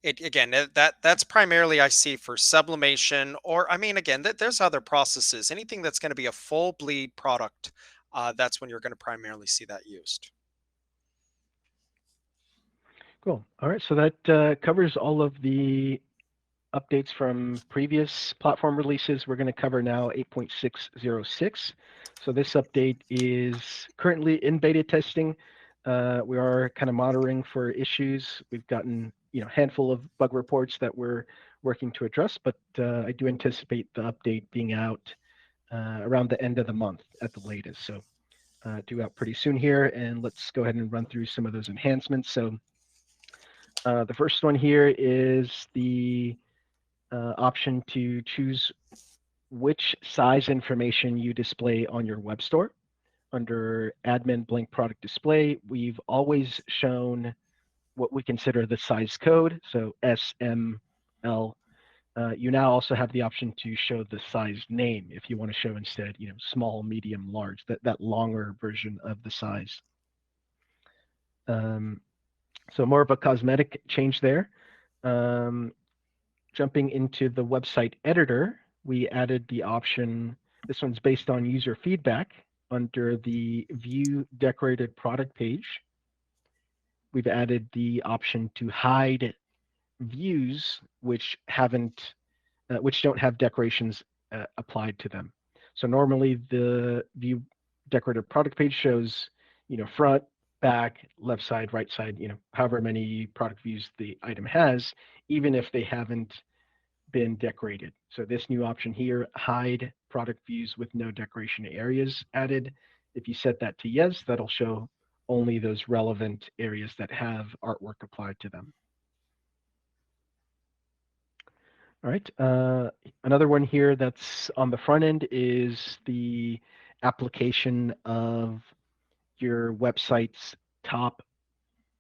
It again that's primarily I see for sublimation, or I mean again there's other processes. Anything that's going to be a full bleed product, that's when you're going to primarily see that used. Cool. All right, so that covers all of the updates from previous platform releases. We're going to cover now 8.606. So this update is currently in beta testing. We are kind of monitoring for issues. We've gotten a handful of bug reports that we're working to address, but I do anticipate the update being out around the end of the month at the latest. So due out pretty soon here, and let's go ahead and run through some of those enhancements. So the first one here is the option to choose which size information you display on your web store. Under admin blank product display, we've always shown what we consider the size code, so SML. You now also have the option to show the size name if you want to show instead, small, medium, large, that longer version of the size. Um, so more of a cosmetic change there. Um, Jumping into the website editor, we added the option, this one's based on user feedback. Under the view decorated product page, we've added the option to hide views which don't have decorations applied to them. So normally the view decorated product page shows, front, back, left side, right side, however many product views the item has, even if they haven't been decorated. So this new option here, hide product views with no decoration areas added. If you set that to yes, that'll show only those relevant areas that have artwork applied to them. All right. Another one here that's on the front end is the application of your website's top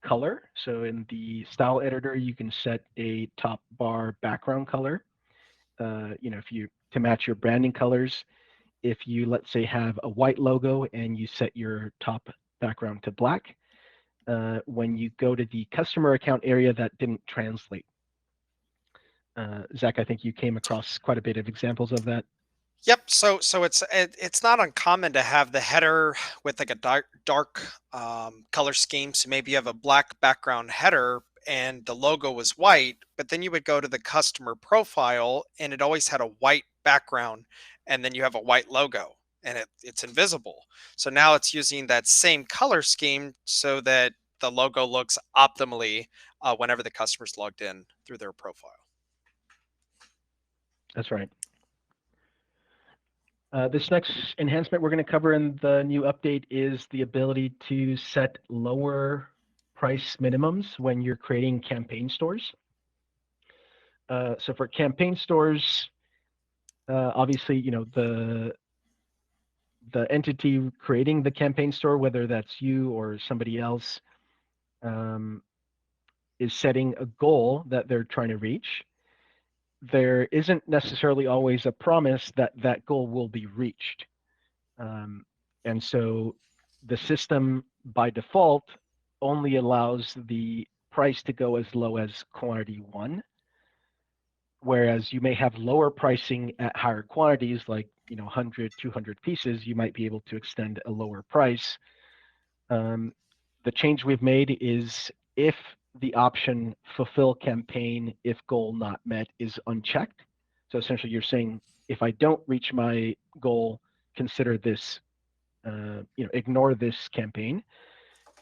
color. So in the style editor, you can set a top bar background color. If you to match your branding colors. If you, let's say, have a white logo and you set your top background to black, when you go to the customer account area, that didn't translate. Zach, I think you came across quite a bit of examples of that. Yep. So it's not uncommon to have the header with like a dark color scheme. So maybe you have a black background header and the logo was white, but then you would go to the customer profile and it always had a white background, and then you have a white logo and it's invisible. So now it's using that same color scheme so that the logo looks optimally whenever the customer's logged in through their profile. That's right. This next enhancement we're going to cover in the new update is the ability to set lower price minimums when you're creating campaign stores. So for campaign stores, obviously, the entity creating the campaign store, whether that's you or somebody else, um, is setting a goal that they're trying to reach. There isn't necessarily always a promise that that goal will be reached. Um, and so the system by default only allows the price to go as low as quantity one, whereas you may have lower pricing at higher quantities, like 100, 200 pieces, you might be able to extend a lower price. The change we've made is if the option fulfill campaign if goal not met is unchecked. So essentially you're saying, if I don't reach my goal, consider this, ignore this campaign.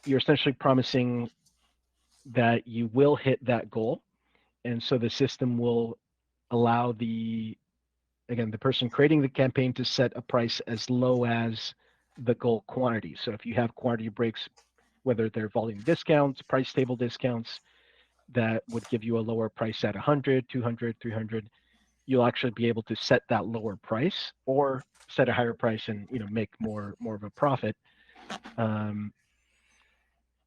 You're essentially promising that you will hit that goal. And so the system will allow the person creating the campaign to set a price as low as the goal quantity. So if you have quantity breaks, whether they're volume discounts, price table discounts, that would give you a lower price at 100, 200, 300, you'll actually be able to set that lower price or set a higher price and make more of a profit. Um,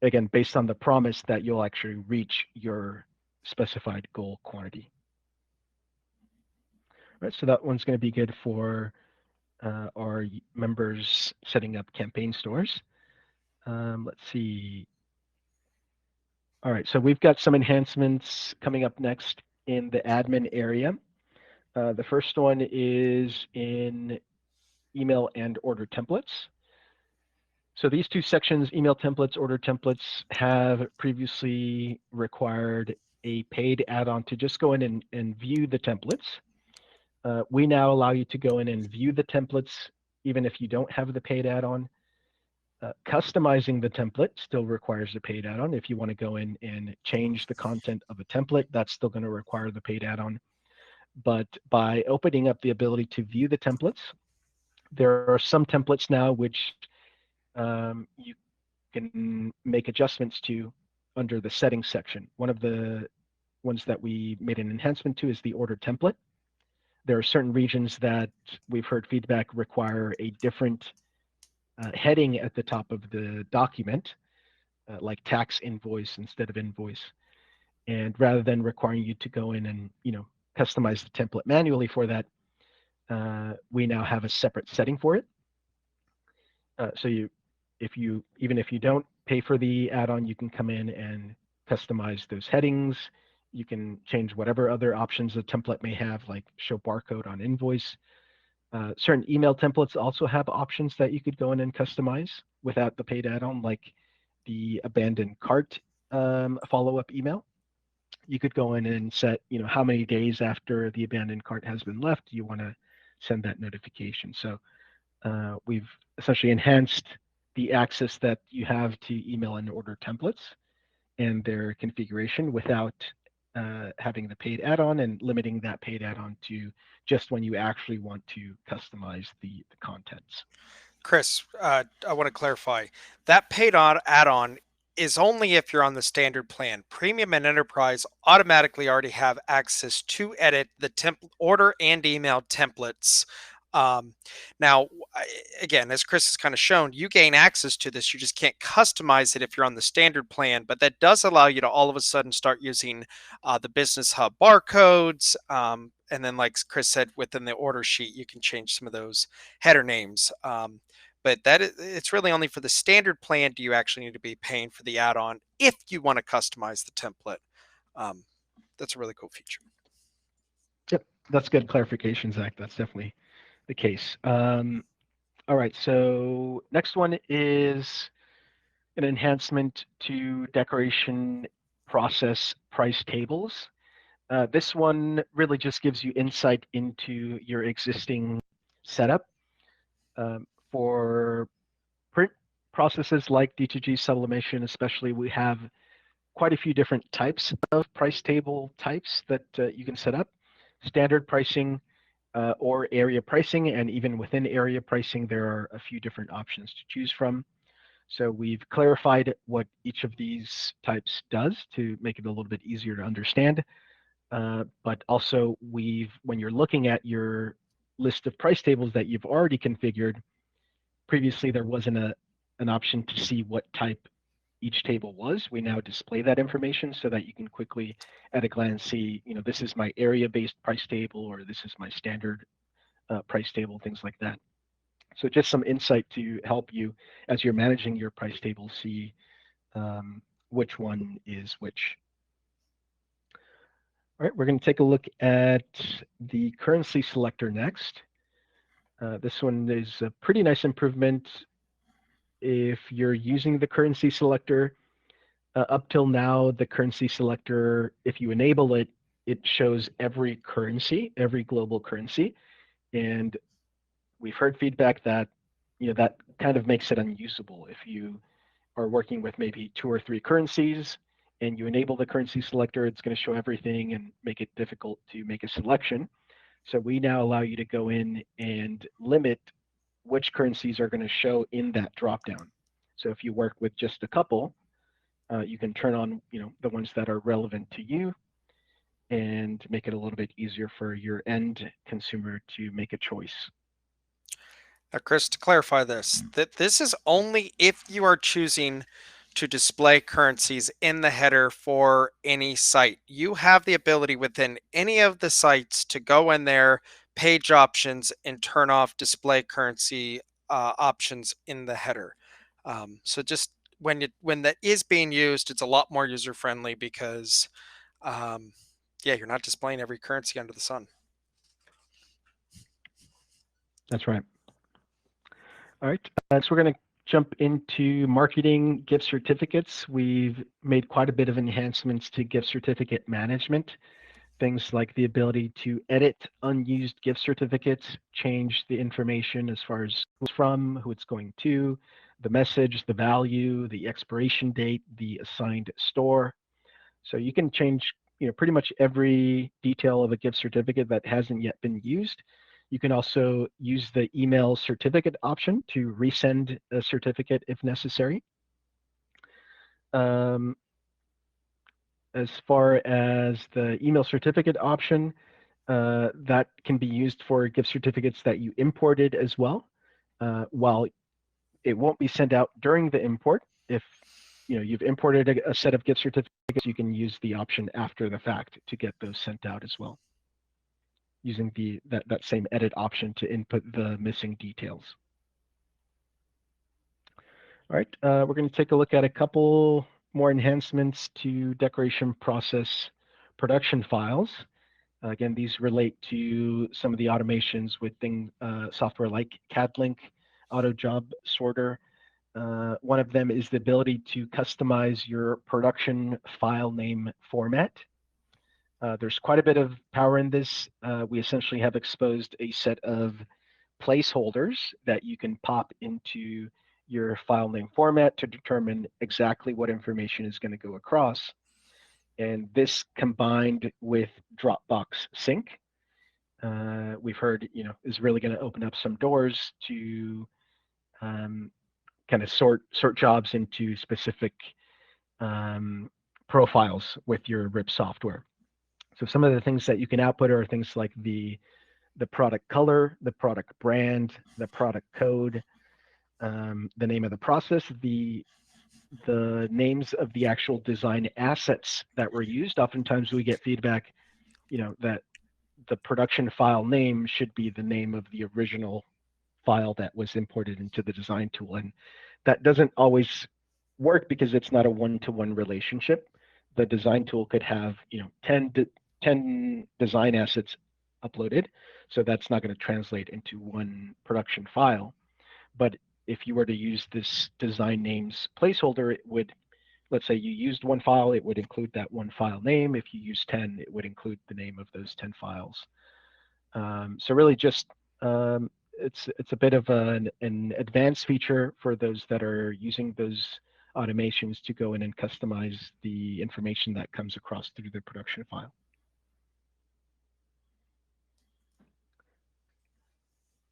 again, based on the promise that you'll actually reach your specified goal quantity. Right, so that one's going to be good for our members setting up campaign stores. Let's see. All right, so we've got some enhancements coming up next in the admin area. The first one is in email and order templates. So these two sections, email templates, order templates, have previously required a paid add-on to just go in and view the templates. We now allow you to go in and view the templates even if you don't have the paid add-on. Customizing the template still requires a paid add-on. If you want to go in and change the content of a template, that's still going to require the paid add-on. But by opening up the ability to view the templates, there are some templates now which you can make adjustments to under the settings section. One of the ones that we made an enhancement to is the order template. There are certain regions that we've heard feedback require a different heading at the top of the document, like tax invoice instead of invoice. And rather than requiring you to go in and customize the template manually for that, we now have a separate setting for it. So even if you don't pay for the add-on, you can come in and customize those headings. You can change whatever other options the template may have, like show barcode on invoice. Certain email templates also have options that you could go in and customize without the paid add-on, like the abandoned cart follow-up email. You could go in and set, how many days after the abandoned cart has been left you want to send that notification. So we've essentially enhanced the access that you have to email and order templates and their configuration without having the paid add-on and limiting that paid add-on to just when you actually want to customize the contents. Chris, I want to clarify that paid on add-on is only if you're on the standard plan. Premium and enterprise automatically already have access to edit the order and email templates. Um, now, again, as Chris has kind of shown, you gain access to this. You just can't customize it if you're on the standard plan, but that does allow you to all of a sudden start using the Business Hub barcodes. And then, like Chris said, within the order sheet, you can change some of those header names. But it's really only for the standard plan do you actually need to be paying for the add-on if you want to customize the template. Um, that's a really cool feature. Yep, that's good clarification, Zach. That's definitely the case. All right, so next one is an enhancement to decoration process price tables. This one really just gives you insight into your existing setup. For print processes like D2G sublimation, especially, we have quite a few different types of price table types that you can set up. Standard pricing or area pricing, and even within area pricing, there are a few different options to choose from. So we've clarified what each of these types does to make it a little bit easier to understand. But also, when you're looking at your list of price tables that you've already configured, previously there wasn't an option to see what type each table was. We now display that information so that you can quickly at a glance see, this is my area-based price table, or this is my standard price table, things like that. So just some insight to help you as you're managing your price table see which one is which. All right, we're going to take a look at the currency selector next. This one is a pretty nice improvement. If you're using the currency selector, up till now, the currency selector, if you enable it, it shows every currency, every global currency. And we've heard feedback that, that kind of makes it unusable. If you are working with maybe 2 or 3 currencies and you enable the currency selector, it's going to show everything and make it difficult to make a selection. So we now allow you to go in and limit which currencies are going to show in that dropdown. So if you work with just a couple, you can turn on, the ones that are relevant to you and make it a little bit easier for your end consumer to make a choice. Now, Chris, to clarify this, that this is only if you are choosing to display currencies in the header for any site. You have the ability within any of the sites to go in there, page options, and turn off display currency options in the header. So just when that is being used, it's a lot more user friendly because, yeah, you're not displaying every currency under the sun. That's right. All right, so we're going to jump into marketing gift certificates. We've made quite a bit of enhancements to gift certificate management. Things like the ability to edit unused gift certificates, change the information as far as who it's from, who it's going to, the message, the value, the expiration date, the assigned store. So you can change, pretty much every detail of a gift certificate that hasn't yet been used. You can also use the email certificate option to resend a certificate if necessary. As far as the email certificate option, that can be used for gift certificates that you imported as well. While it won't be sent out during the import, if you've imported a set of gift certificates, you can use the option after the fact to get those sent out as well, using that same edit option to input the missing details. All right, we're going to take a look at a couple more enhancements to decoration process production files. Again, these relate to some of the automations with software like CADLink, Auto Job Sorter. One of them is the ability to customize your production file name format. There's quite a bit of power in this. We essentially have exposed a set of placeholders that you can pop into your file name format to determine exactly what information is going to go across. And this combined with Dropbox Sync, we've heard, is really going to open up some doors to um, kind of sort jobs into specific um, profiles with your RIP software. So some of the things that you can output are things like the product color, the product brand, the product code, the name of the process, the names of the actual design assets that were used. Oftentimes we get feedback, that the production file name should be the name of the original file that was imported into the design tool. And that doesn't always work because it's not a one-to-one relationship. The design tool could have, 10 design assets uploaded. So that's not going to translate into one production file. But if you were to use this design names placeholder, it would, let's say you used one file, it would include that one file name. If you use 10, it would include the name of those 10 files. So really just it's a bit of an advanced feature for those that are using those automations to go in and customize the information that comes across through the production file.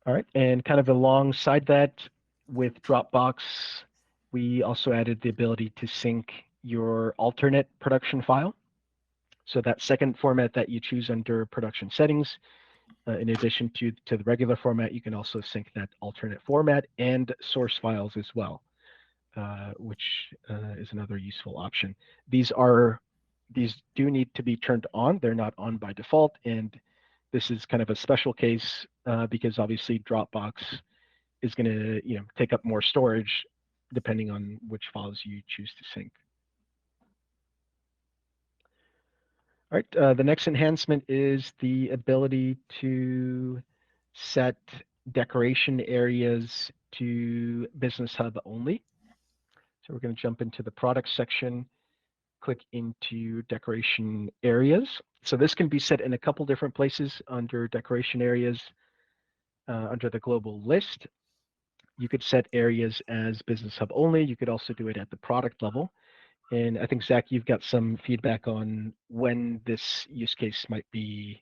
All right, and kind of alongside that, with Dropbox, we also added the ability to sync your alternate production file. So that second format that you choose under production settings, in addition to the regular format, you can also sync that alternate format and source files as well, which is another useful option. These do need to be turned on. They're not on by default, and this is kind of a special case because obviously Dropbox is going to take up more storage depending on which files you choose to sync. All right, the next enhancement is the ability to set decoration areas to Business Hub only. So we're going to jump into the product section, click into decoration areas. So this can be set in a couple different places under decoration areas. Under the global list, you could set areas as Business Hub only. You could also do it at the product level. And I think, Zach, you've got some feedback on when this use case might be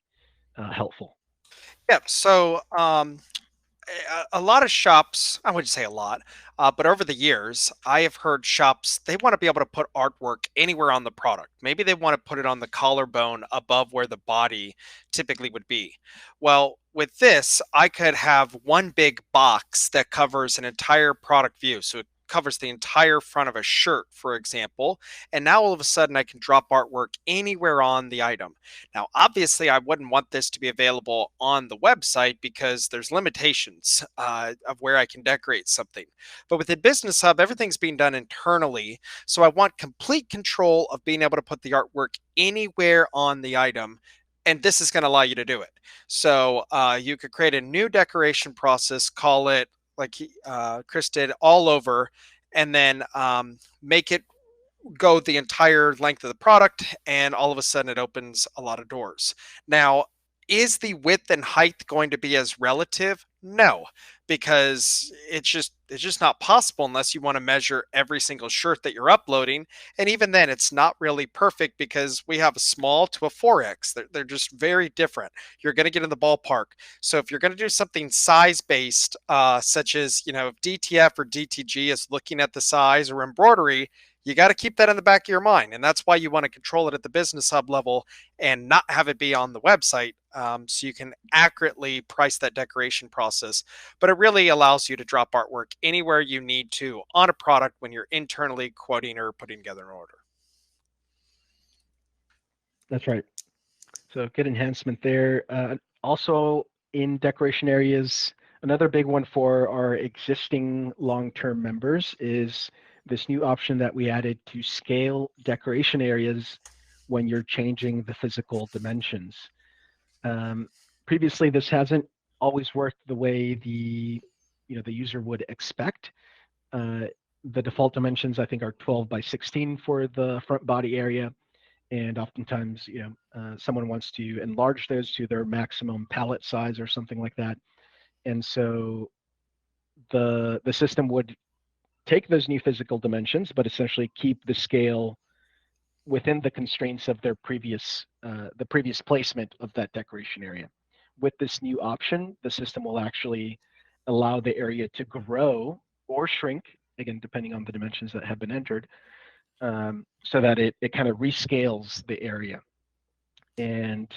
helpful. Yeah. So a lot of shops, I wouldn't say a lot, but over the years, I have heard shops, they want to be able to put artwork anywhere on the product. Maybe they want to put it on the collarbone above where the body typically would be. Well, with this, I could have one big box that covers an entire product view. So it covers the entire front of a shirt, for example. And now all of a sudden, I can drop artwork anywhere on the item. Now, obviously, I wouldn't want this to be available on the website because there's limitations of where I can decorate something. But within Business Hub, everything's being done internally. So I want complete control of being able to put the artwork anywhere on the item. And this is going to allow you to do it. So you could create a new decoration process, call it like Chris did, all over, and then make it go the entire length of the product, and all of a sudden it opens a lot of doors. Now, is the width and height going to be as relative? No, because it's just not possible unless you want to measure every single shirt that you're uploading. And even then, it's not really perfect because we have a small to a 4X. They're just very different. You're going to get in the ballpark. So if you're going to do something size based, such as if DTF or DTG is looking at the size, or embroidery, you got to keep that in the back of your mind. And that's why you want to control it at the Business Hub level and not have it be on the website, so you can accurately price that decoration process. But it really allows you to drop artwork anywhere you need to on a product when you're internally quoting or putting together an order. That's right. So good enhancement there. Also in decoration areas, another big one for our existing long-term members is this new option that we added to scale decoration areas when you're changing the physical dimensions. Um, Previously, this hasn't always worked the way the user would expect. Uh, the default dimensions, I think, are 12 by 16 for the front body area, and oftentimes someone wants to enlarge those to their maximum palette size or something like that. And so the system would take those new physical dimensions but essentially keep the scale within the constraints of their the previous placement of that decoration area. With this new option, the system will actually allow the area to grow or shrink, again, depending on the dimensions that have been entered, so that it kind of rescales the area. And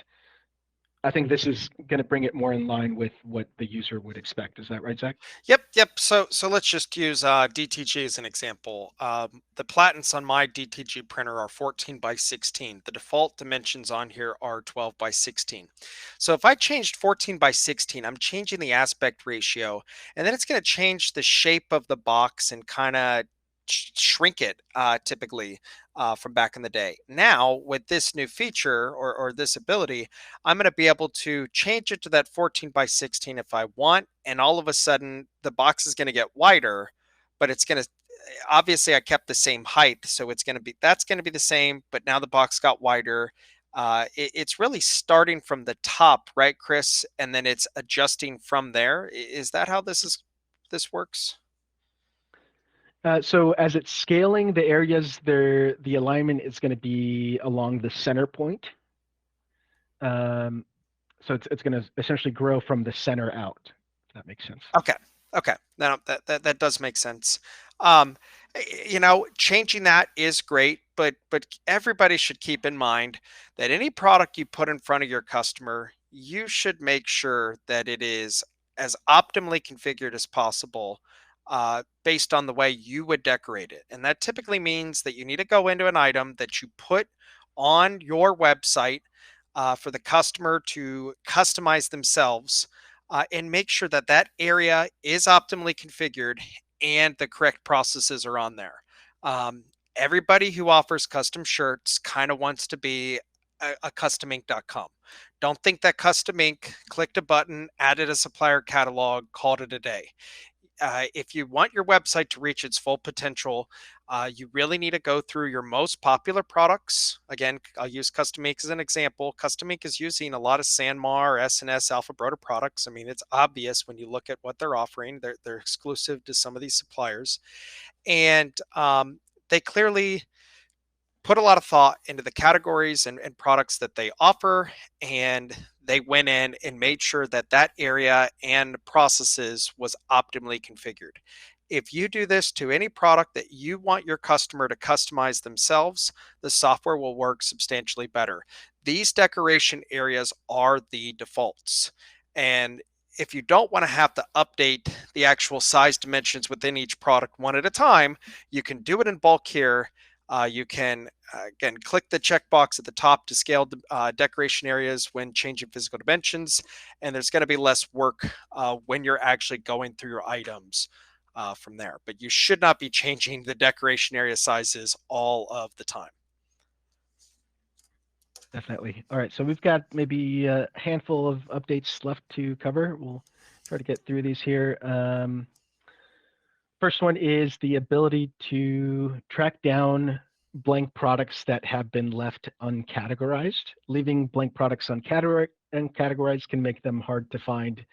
I think this is going to bring it more in line with what the user would expect. Is that right, Zach? Yep. So let's just use DTG as an example. The platens on my DTG printer are 14 by 16. The default dimensions on here are 12 by 16. So if I changed 14 by 16, I'm changing the aspect ratio, and then it's going to change the shape of the box and kind of shrink it typically from back in the day. Now, with this new feature or this ability, I'm going to be able to change it to that 14 by 16 if I want. And all of a sudden, the box is going to get wider, but it's going to obviously I kept the same height. So that's going to be the same, but now the box got wider. It's really starting from the top, right, Chris? And then it's adjusting from there. Is that how this works? So as it's scaling the areas, the alignment is going to be along the center point. So it's going to essentially grow from the center out. If that makes sense. Okay. Okay. Now that does make sense. Changing that is great, but everybody should keep in mind that any product you put in front of your customer, you should make sure that it is as optimally configured as possible, based on the way you would decorate it. And that typically means that you need to go into an item that you put on your website, for the customer to customize themselves, and make sure that that area is optimally configured and the correct processes are on there. Um, Everybody who offers custom shirts kind of wants to be a customink.com. Don't think that custom ink clicked a button, added a supplier catalog, called it a day. If you want your website to reach its full potential, you really need to go through your most popular products. Again, I'll use Custom Ink as an example. Custom Ink is using a lot of Sanmar, SNS, Alpha Broda products. I mean, it's obvious when you look at what they're offering. They're exclusive to some of these suppliers, and they clearly put a lot of thought into the categories and products that they offer, and they went in and made sure that that area and processes was optimally configured. If you do this to any product that you want your customer to customize themselves, the software will work substantially better. These decoration areas are the defaults, and if you don't want to have to update the actual size dimensions within each product one at a time, you can do it in bulk here. You can, again, click the checkbox at the top to scale decoration areas when changing physical dimensions, and there's going to be less work when you're actually going through your items from there. But you should not be changing the decoration area sizes all of the time. Definitely. All right. So we've got maybe a handful of updates left to cover. We'll try to get through these here. First one is the ability to track down blank products that have been left uncategorized. Leaving blank products uncategorized can make them hard to find,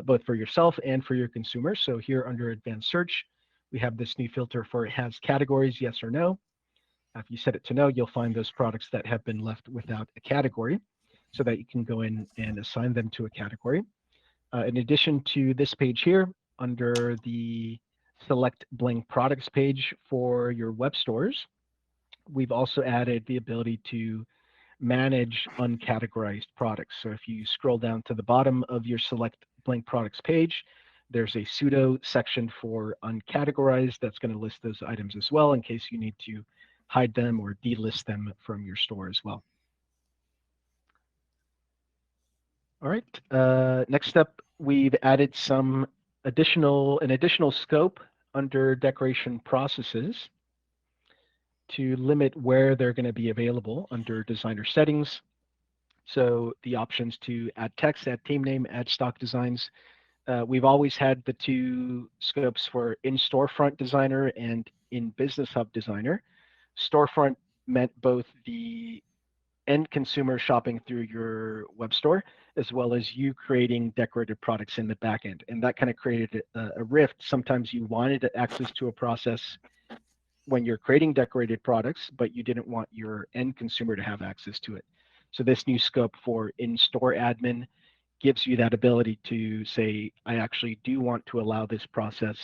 both for yourself and for your consumer. So here under advanced search, we have this new filter for it has categories, yes or no. If you set it to no, you'll find those products that have been left without a category so that you can go in and assign them to a category. In addition to this page here, under the select blank products page for your web stores, we've also added the ability to manage uncategorized products. So if you scroll down to the bottom of your select blank products page, there's a pseudo section for uncategorized that's going to list those items as well in case you need to hide them or delist them from your store as well. All right, next up, we've added an additional scope under decoration processes to limit where they're going to be available under designer settings. So the options to add text, add theme name, add stock designs. We've always had the two scopes for in storefront designer and in business hub designer. Storefront meant both the end consumer shopping through your web store, as well as you creating decorated products in the back end. And that kind of created a rift. Sometimes you wanted access to a process when you're creating decorated products, but you didn't want your end consumer to have access to it. So this new scope for in-store admin gives you that ability to say, I actually do want to allow this process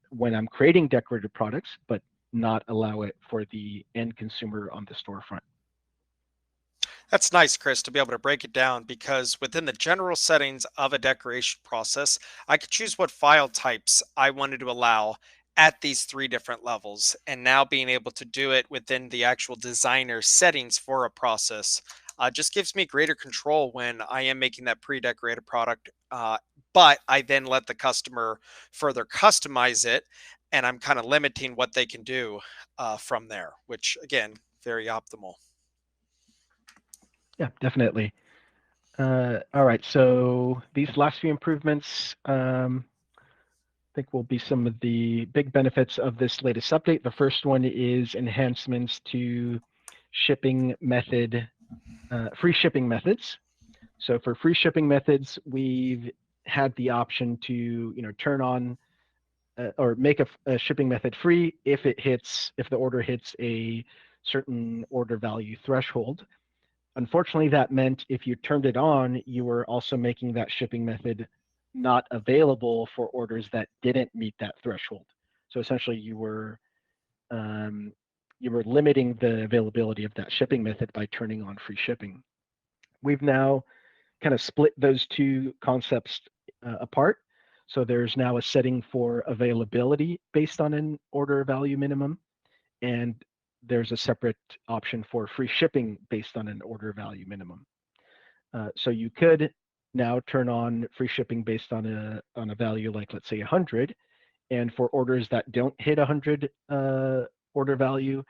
when I'm creating decorated products, but not allow it for the end consumer on the storefront. That's nice, Chris, to be able to break it down because within the general settings of a decoration process, I could choose what file types I wanted to allow at these three different levels. And now being able to do it within the actual designer settings for a process just gives me greater control when I am making that pre decorated product. But I then let the customer further customize it, and I'm kind of limiting what they can do from there, which again, very optimal. Yeah, definitely. All right, so these last few improvements, I think will be some of the big benefits of this latest update. The first one is enhancements to shipping method, free shipping methods. So for free shipping methods, we've had the option to, turn on or make a shipping method free if the order hits a certain order value threshold. Unfortunately, that meant if you turned it on, you were also making that shipping method not available for orders that didn't meet that threshold. So essentially, um, you were limiting the availability of that shipping method by turning on free shipping. We've now kind of split those two concepts apart. So there's now a setting for availability based on an order value minimum, and there's a separate option for free shipping based on an order value minimum. So you could now turn on free shipping based on a value like, let's say, 100, and for orders that don't hit 100 order value,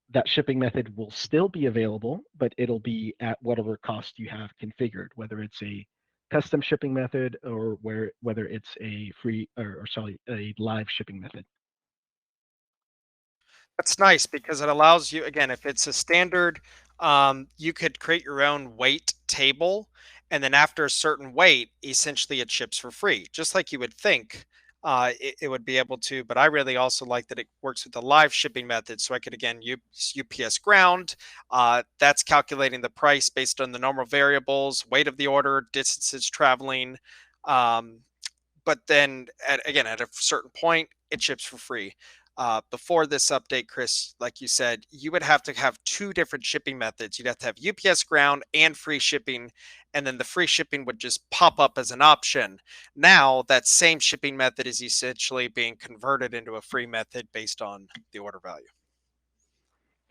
that shipping method will still be available, but it'll be at whatever cost you have configured, whether it's a custom shipping method or whether it's a free or sorry, a live shipping method. That's nice because it allows you, again, if it's a standard, you could create your own weight table. And then after a certain weight, essentially it ships for free, just like you would think it would be able to. But I really also like that it works with the live shipping method. So I could, again, use UPS ground. That's calculating the price based on the normal variables, weight of the order, distances traveling. Um, but then again at a certain point it ships for free. Before this update, Chris, like you said, you would have to have two different shipping methods. You'd have to have UPS ground and free shipping, and then the free shipping would just pop up as an option. Now that same shipping method is essentially being converted into a free method based on the order value.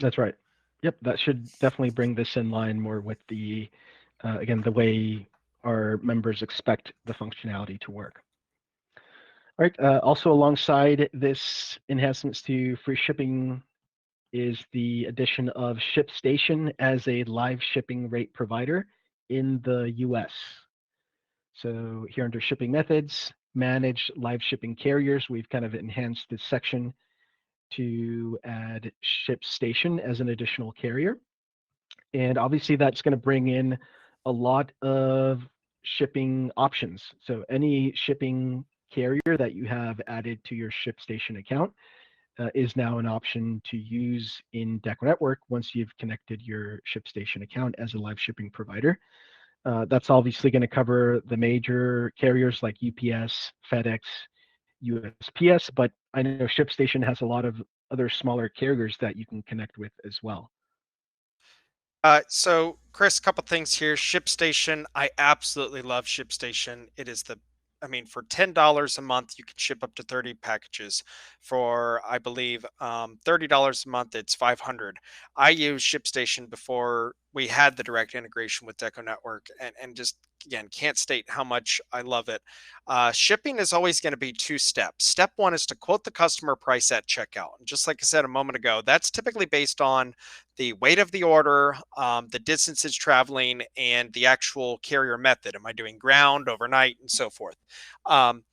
That's right. Yep, that should definitely bring this in line more with again, the way our members expect the functionality to work. All right. Also, alongside this enhancements to free shipping is the addition of ShipStation as a live shipping rate provider in the US. So here under shipping methods, manage live shipping carriers, we've kind of enhanced this section to add ShipStation as an additional carrier. And obviously that's going to bring in a lot of shipping options. So any shipping carrier that you have added to your ShipStation account is now an option to use in DecoNetwork once you've connected your ShipStation account as a live shipping provider. That's obviously going to cover the major carriers like UPS, FedEx, USPS, but I know ShipStation has a lot of other smaller carriers that you can connect with as well. So Chris, a couple things here. ShipStation, I absolutely love ShipStation. It is I mean, for $10 a month, you can ship up to 30 packages. For, I believe, $30 a month, it's 500. I used ShipStation before we had the direct integration with DecoNetwork, and just again can't state how much I love it. Shipping is always going to be two steps. Step one is to quote the customer price at checkout. And just like I said a moment ago, that's typically based on the weight of the order, the distance it's traveling, and the actual carrier method. Am I doing ground, overnight, and so forth? Um,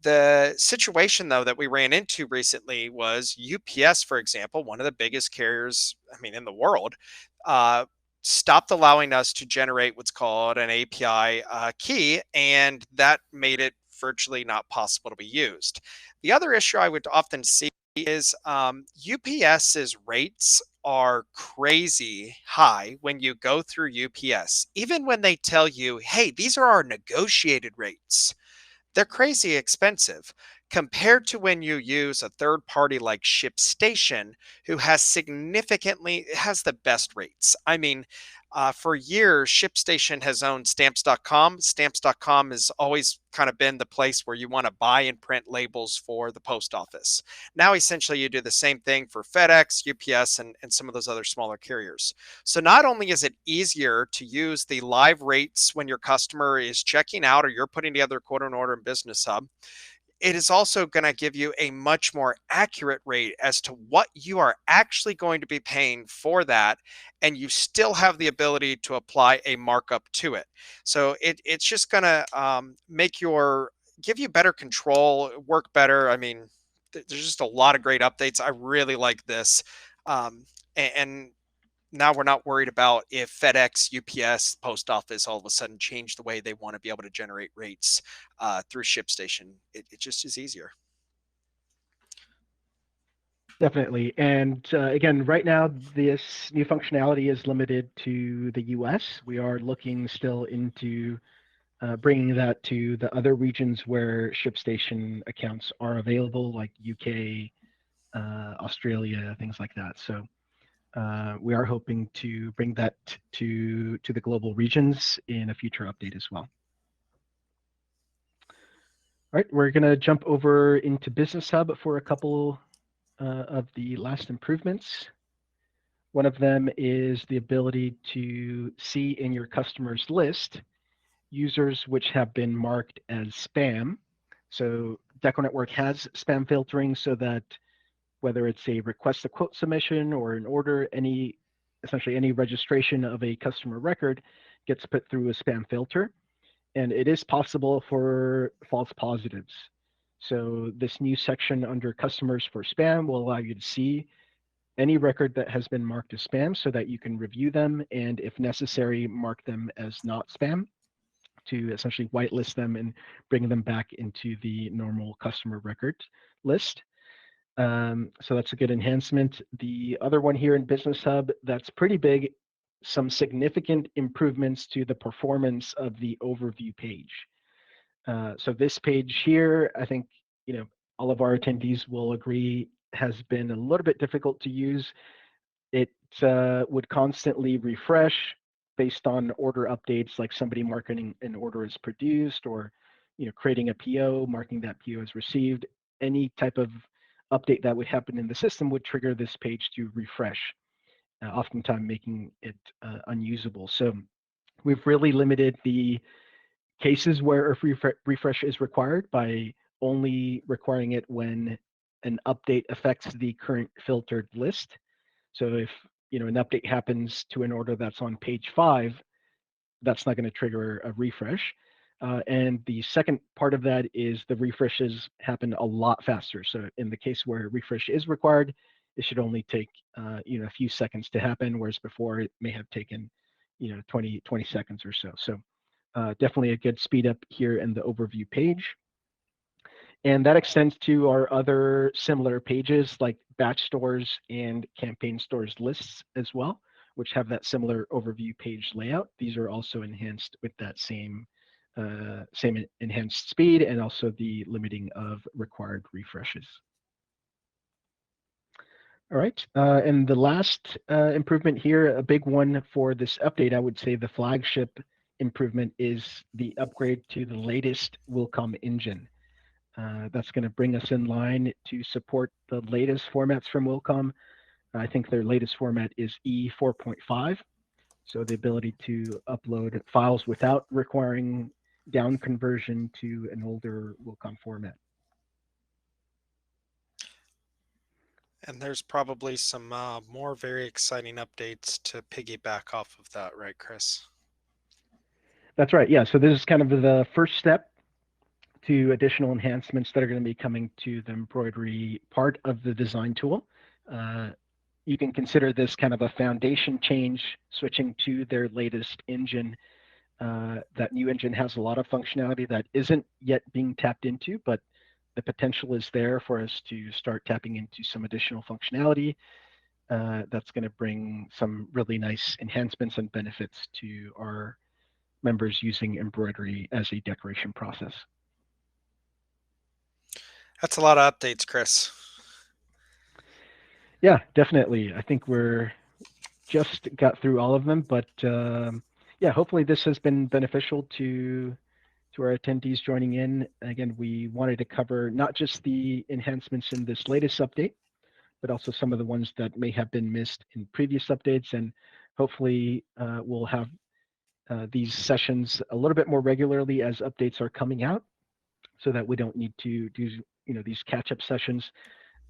the situation, though, that we ran into recently was UPS, for example, one of the biggest carriers, I mean, in the world, uh, stopped allowing us to generate what's called an API key, and that made it virtually not possible to be used. The other issue I would often see is UPS's rates are crazy high when you go through UPS. Even when they tell you, hey, these are our negotiated rates, they're crazy expensive compared to when you use a third party like ShipStation, who has the best rates. I mean, for years, ShipStation has owned Stamps.com. Stamps.com has always kind of been the place where you want to buy and print labels for the post office. Now, essentially, you do the same thing for FedEx, UPS, and some of those other smaller carriers. So not only is it easier to use the live rates when your customer is checking out or you're putting together a quote and order in Business Hub, it is also going to give you a much more accurate rate as to what you are actually going to be paying for that. And you still have the ability to apply a markup to it. So it's just going to give you better control, work better. I mean, there's just a lot of great updates. I really like this. And now we're not worried about if FedEx, UPS, Post Office all of a sudden change the way they want to be able to generate rates through ShipStation. It just is easier. Definitely. And again, right now, this new functionality is limited to the US. We are looking still into bringing that to the other regions where ShipStation accounts are available, like UK, Australia, things like that. So we are hoping to bring that to the global regions in a future update as well. All right, we're going to jump over into Business Hub for a couple of the last improvements. One of them is the ability to see in your customers list users which have been marked as spam. So DecoNetwork has spam filtering so that whether it's a request a quote submission or an order, essentially any registration of a customer record gets put through a spam filter. And it is possible for false positives. So this new section under customers for spam will allow you to see any record that has been marked as spam so that you can review them and if necessary, mark them as not spam to essentially whitelist them and bring them back into the normal customer record list. So that's a good enhancement. The other one here in Business Hub that's pretty big, some significant improvements to the performance of the overview page. So this page here, I think, all of our attendees will agree has been a little bit difficult to use. It would constantly refresh based on order updates, like somebody marking an order as produced or creating a PO, marking that PO as received. Any type of update that would happen in the system would trigger this page to refresh, oftentimes making it unusable. So we've really limited the cases where a refresh is required by only requiring it when an update affects the current filtered list. So if an update happens to an order that's on page 5, that's not going to trigger a refresh. And the second part of that is the refreshes happen a lot faster. So in the case where a refresh is required, it should only take a few seconds to happen, whereas before it may have taken 20 seconds or so. So definitely a good speed up here in the overview page. And that extends to our other similar pages like batch stores and campaign stores lists as well, which have that similar overview page layout. These are also enhanced with that same enhanced speed and also the limiting of required refreshes. All right, and the last improvement here, a big one for this update, I would say the flagship improvement is the upgrade to the latest Willcom engine. That's going to bring us in line to support the latest formats from Willcom. I think their latest format is E4.5. So the ability to upload files without requiring down conversion to an older Willcom format. And there's probably some more very exciting updates to piggyback off of that, right, Chris? That's right. Yeah. So this is kind of the first step to additional enhancements that are going to be coming to the embroidery part of the design tool. You can consider this kind of a foundation change, switching to their latest engine. That new engine has a lot of functionality that isn't yet being tapped into, but the potential is there for us to start tapping into some additional functionality that's going to bring some really nice enhancements and benefits to our members using embroidery as a decoration process. That's a lot of updates, Chris. Yeah, definitely. I think we're just got through all of them, but yeah, hopefully this has been beneficial to our attendees joining in. Again, we wanted to cover not just the enhancements in this latest update, but also some of the ones that may have been missed in previous updates. And hopefully we'll have these sessions a little bit more regularly as updates are coming out so that we don't need to do these catch-up sessions.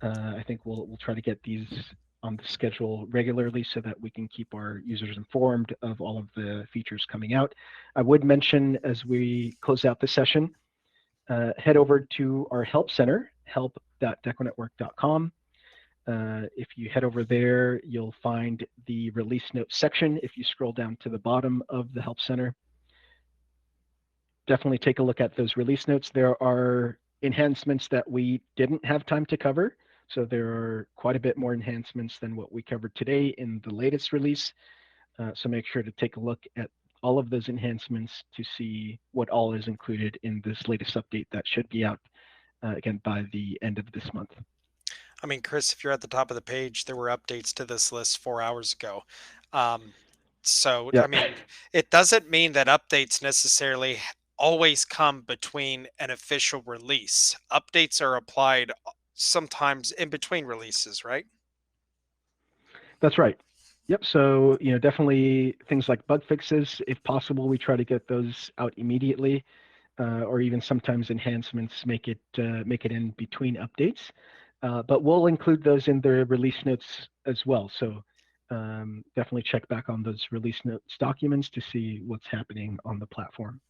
I think we'll try to get these on the schedule regularly so that we can keep our users informed of all of the features coming out. I would mention as we close out the session, head over to our help center, help.deconetwork.com. If you head over there, you'll find the release notes section. If you scroll down to the bottom of the help center, definitely take a look at those release notes. There are enhancements that we didn't have time to cover. So there are quite a bit more enhancements than what we covered today in the latest release. So make sure to take a look at all of those enhancements to see what all is included in this latest update that should be out again by the end of this month. I mean, Chris, if you're at the top of the page, there were updates to this list 4 hours ago. Um, so, Yeah, I mean, it doesn't mean that updates necessarily always come between an official release. Updates are applied sometimes in between releases, right? that's right. Yep. So, definitely things like bug fixes, if possible, we try to get those out immediately, or even sometimes enhancements make it in between updates. But we'll include those in the release notes as well. So definitely check back on those release notes documents to see what's happening on the platform.